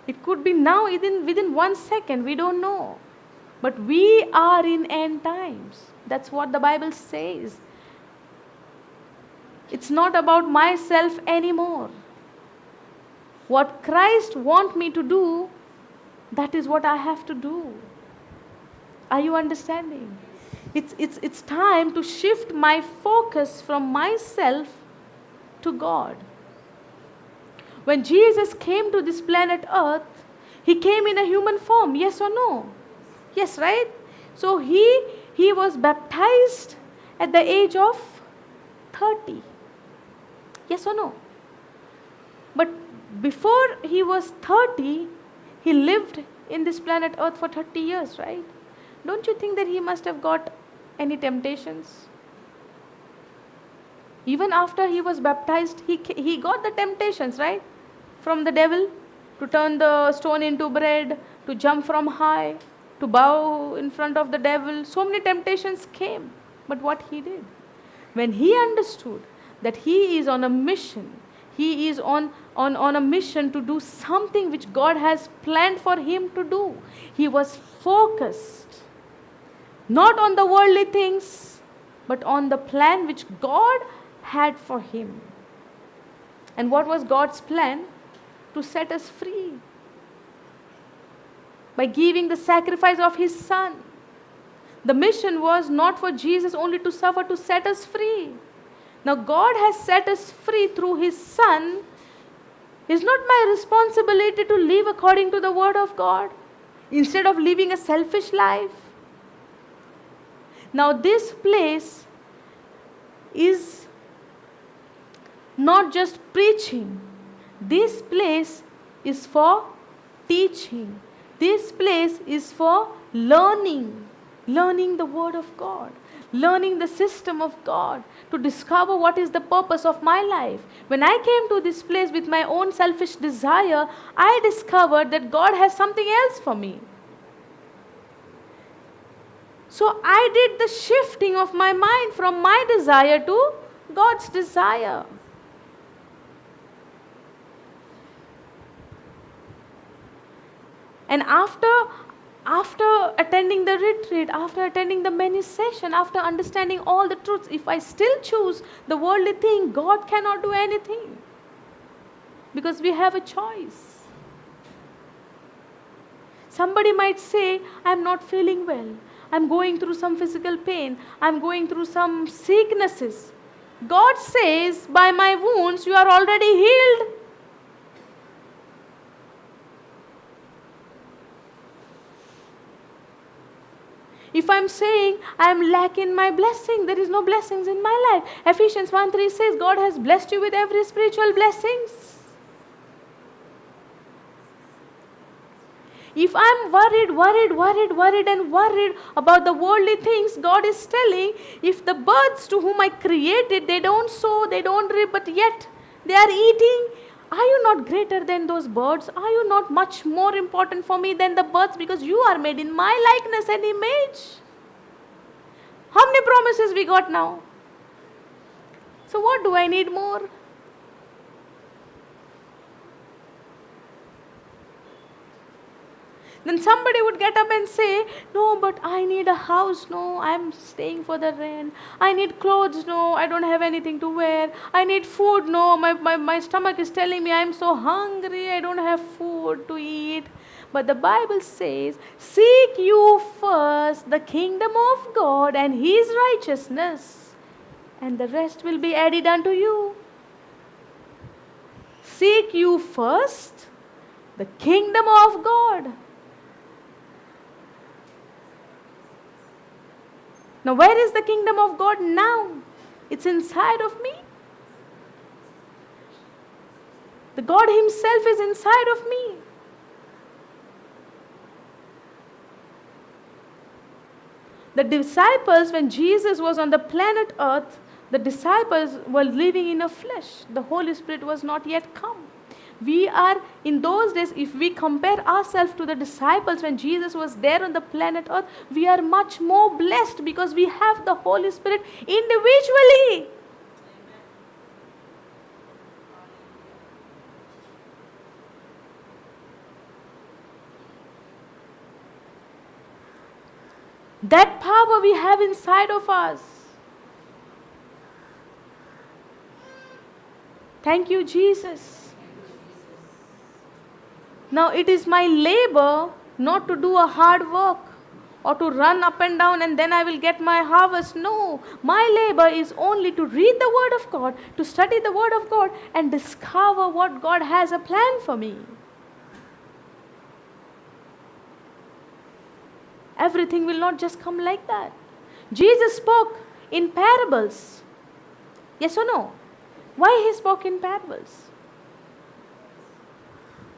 It could be now within 1 second, we don't know. But we are in end times. That's what the Bible says. It's not about myself anymore. What Christ wants me to do, that is what I have to do. Are you understanding? It's time to shift my focus from myself to God. When Jesus came to this planet Earth, He came in a human form, yes or no? Yes, right? So he was baptized at the age of 30. Yes or no? But before he was 30, he lived in this planet Earth for 30 years, right? Don't you think that he must have got any temptations? Even after he was baptized, he got the temptations, right? from the devil, to turn the stone into bread, to jump from high, to bow in front of the devil. So many temptations came. But what he did? When he understood that he is on a mission, he is on a mission to do something which God has planned for him to do. He was focused not on the worldly things, but on the plan which God had for him. And what was God's plan? To set us free by giving the sacrifice of his son. The mission was not for Jesus only to suffer, to set us free. Now God has set us free through his son. It's not my responsibility to live according to the word of God instead of living a selfish life. Now this place is not just preaching. This place is for teaching. This place is for learning the word of God, learning the system of God, to discover what is the purpose of my life. When I came to this place with my own selfish desire, I discovered that God has something else for me. So I did the shifting of my mind from my desire to God's desire. And after attending the retreat, after attending the many sessions, after understanding all the truths, if I still choose the worldly thing, God cannot do anything. Because we have a choice. Somebody might say, I'm not feeling well. I'm going through some physical pain. I'm going through some sicknesses. God says, by my wounds you are already healed. If I'm saying I'm lacking my blessing, there is no blessings in my life. Ephesians 1:3 says God has blessed you with every spiritual blessings. If I'm worried about the worldly things, God is telling, if the birds to whom I created, they don't sow, they don't reap, but yet they are eating, are you not greater than those birds? Are you not much more important for me than the birds? Because you are made in my likeness and image. How many promises we got now? So what do I need more? Then somebody would get up and say, no, but I need a house. No, I'm staying for the rent. I need clothes. No, I don't have anything to wear. I need food. No, my stomach is telling me I'm so hungry. I don't have food to eat. But the Bible says, seek you first the kingdom of God and his righteousness, and the rest will be added unto you. Seek you first the kingdom of God. Now, where is the kingdom of God now? It's inside of me. The God himself is inside of me. The disciples, when Jesus was on the planet earth, the disciples were living in a flesh. The Holy Spirit was not yet come. We are, in those days, if we compare ourselves to the disciples when Jesus was there on the planet earth, we are much more blessed because we have the Holy Spirit individually. That power we have inside of us. Thank you, Jesus. Now it is my labor not to do a hard work or to run up and down and then I will get my harvest. No, my labor is only to read the Word of God, to study the Word of God and discover what God has a plan for me. Everything will not just come like that. Jesus spoke in parables. Yes or no? Why he spoke in parables?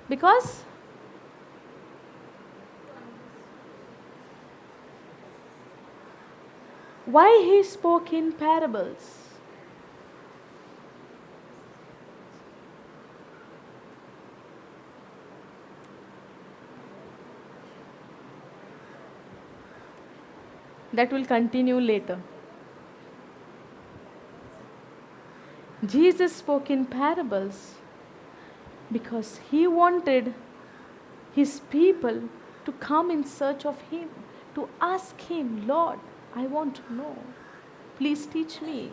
Because why he spoke in parables? That will continue later. Jesus spoke in parables because he wanted his people to come in search of him, to ask him, Lord, I want to know. Please teach me.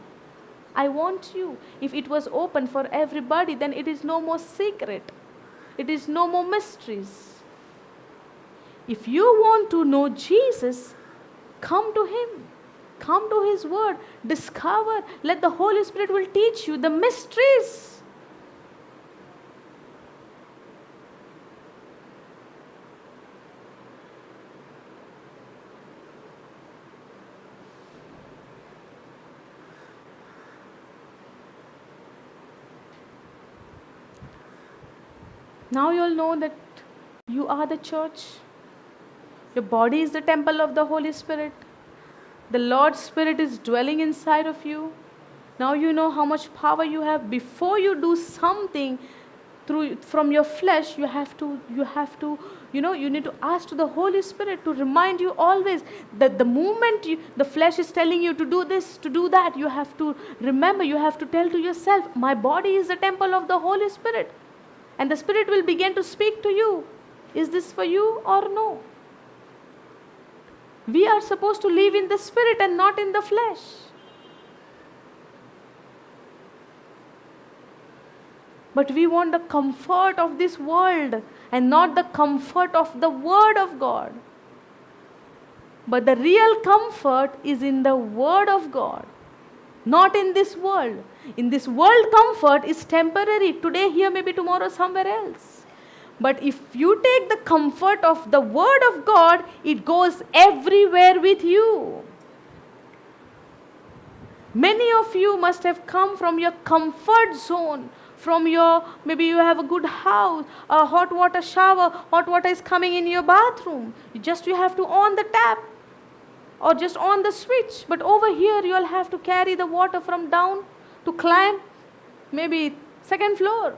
I want you. If it was open for everybody, then it is no more secret. It is no more mysteries. If you want to know Jesus, come to him. Come to his word. Discover. Let the Holy Spirit will teach you the mysteries. Now you all know that you are the church. Your body is the temple of the Holy Spirit. The Lord's Spirit is dwelling inside of you. Now you know how much power you have. Before you do something from your flesh, you need to ask to the Holy Spirit to remind you always that the moment the flesh is telling you to do this, to do that, you have to remember, you have to tell to yourself, my body is the temple of the Holy Spirit. And the Spirit will begin to speak to you. Is this for you or no? We are supposed to live in the Spirit and not in the flesh. But we want the comfort of this world and not the comfort of the Word of God. But the real comfort is in the Word of God, not in this world. In this world, comfort is temporary. Today here, maybe tomorrow somewhere else. But if you take the comfort of the Word of God, it goes everywhere with you. Many of you must have come from your comfort zone, maybe you have a good house, a hot water shower, hot water is coming in your bathroom. You have to on the tap or just on the switch. But over here, you'll have to carry the water from down to climb maybe second floor.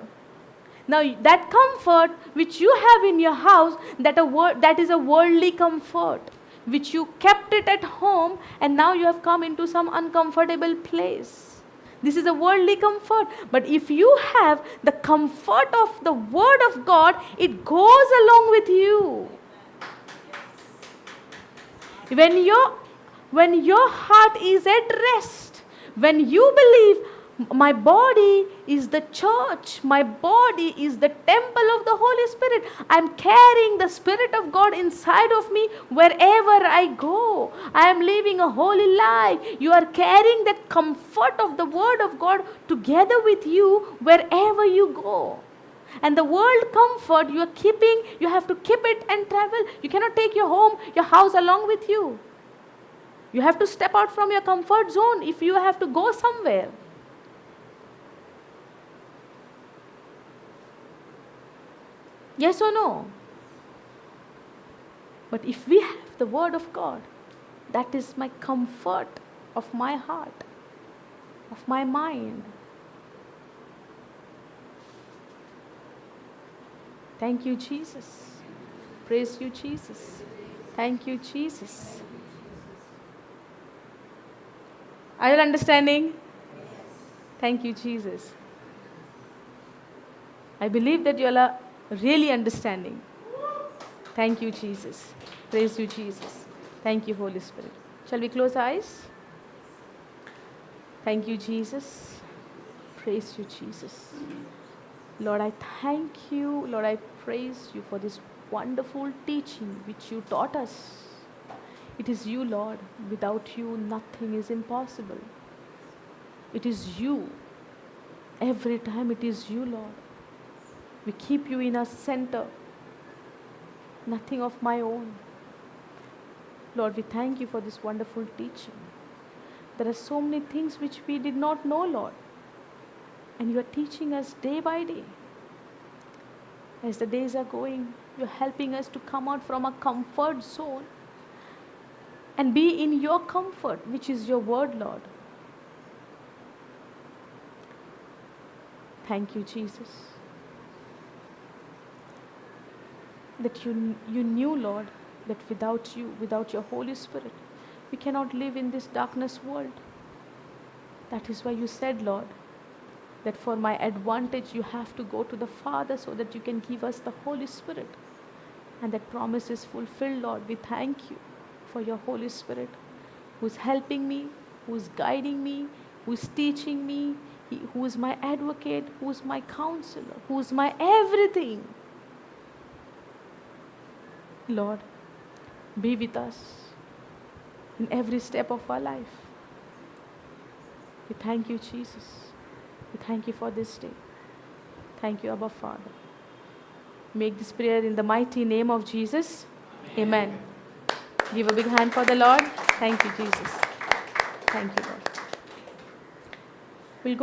Now that comfort which you have in your house, that is a worldly comfort, which you kept it at home and now you have come into some uncomfortable place. This is a worldly comfort. But if you have the comfort of the Word of God, it goes along with you. When your heart is at rest, when you believe, my body is the church, my body is the temple of the Holy Spirit, I'm carrying the Spirit of God inside of me wherever I go. I am living a holy life. You are carrying that comfort of the Word of God together with you wherever you go. And the world comfort you have to keep it and travel. You cannot take your house along with you. You have to step out from your comfort zone if you have to go somewhere. Yes or no? But if we have the Word of God, that is my comfort of my heart, of my mind. Thank you, Jesus. Praise you, Jesus. Thank you, Jesus. Are you understanding? Thank you, Jesus. I believe that you all are really understanding. Thank you, Jesus. Praise you, Jesus. Thank you, Holy Spirit. Shall we close our eyes? Thank you, Jesus. Praise you, Jesus. Lord, I thank you. Lord, I praise you for this wonderful teaching which you taught us. It is you, Lord. Without you, nothing is impossible. It is you. Every time it is you, Lord. We keep you in our center. Nothing of my own. Lord, we thank you for this wonderful teaching. There are so many things which we did not know, Lord. And you are teaching us day by day. As the days are going, you are helping us to come out from a comfort zone and be in your comfort, which is your word, Lord. Thank you, Jesus. That you knew, Lord, that without you, without your Holy Spirit, We cannot live in this darkness world. That is why you said, Lord, that for my advantage you have to go to the Father so that you can give us the Holy Spirit. And that promise is fulfilled, Lord. We thank you for your Holy Spirit, who's helping me, who's guiding me, who's teaching me, who is my advocate, who is my counselor, who is my everything. Lord, be with us in every step of our life. We thank you, Jesus. We thank you for this day. Thank you, Abba Father. Make this prayer in the mighty name of Jesus. Amen. Give a big hand for the Lord. Thank you, Jesus. Thank you, Lord. We'll go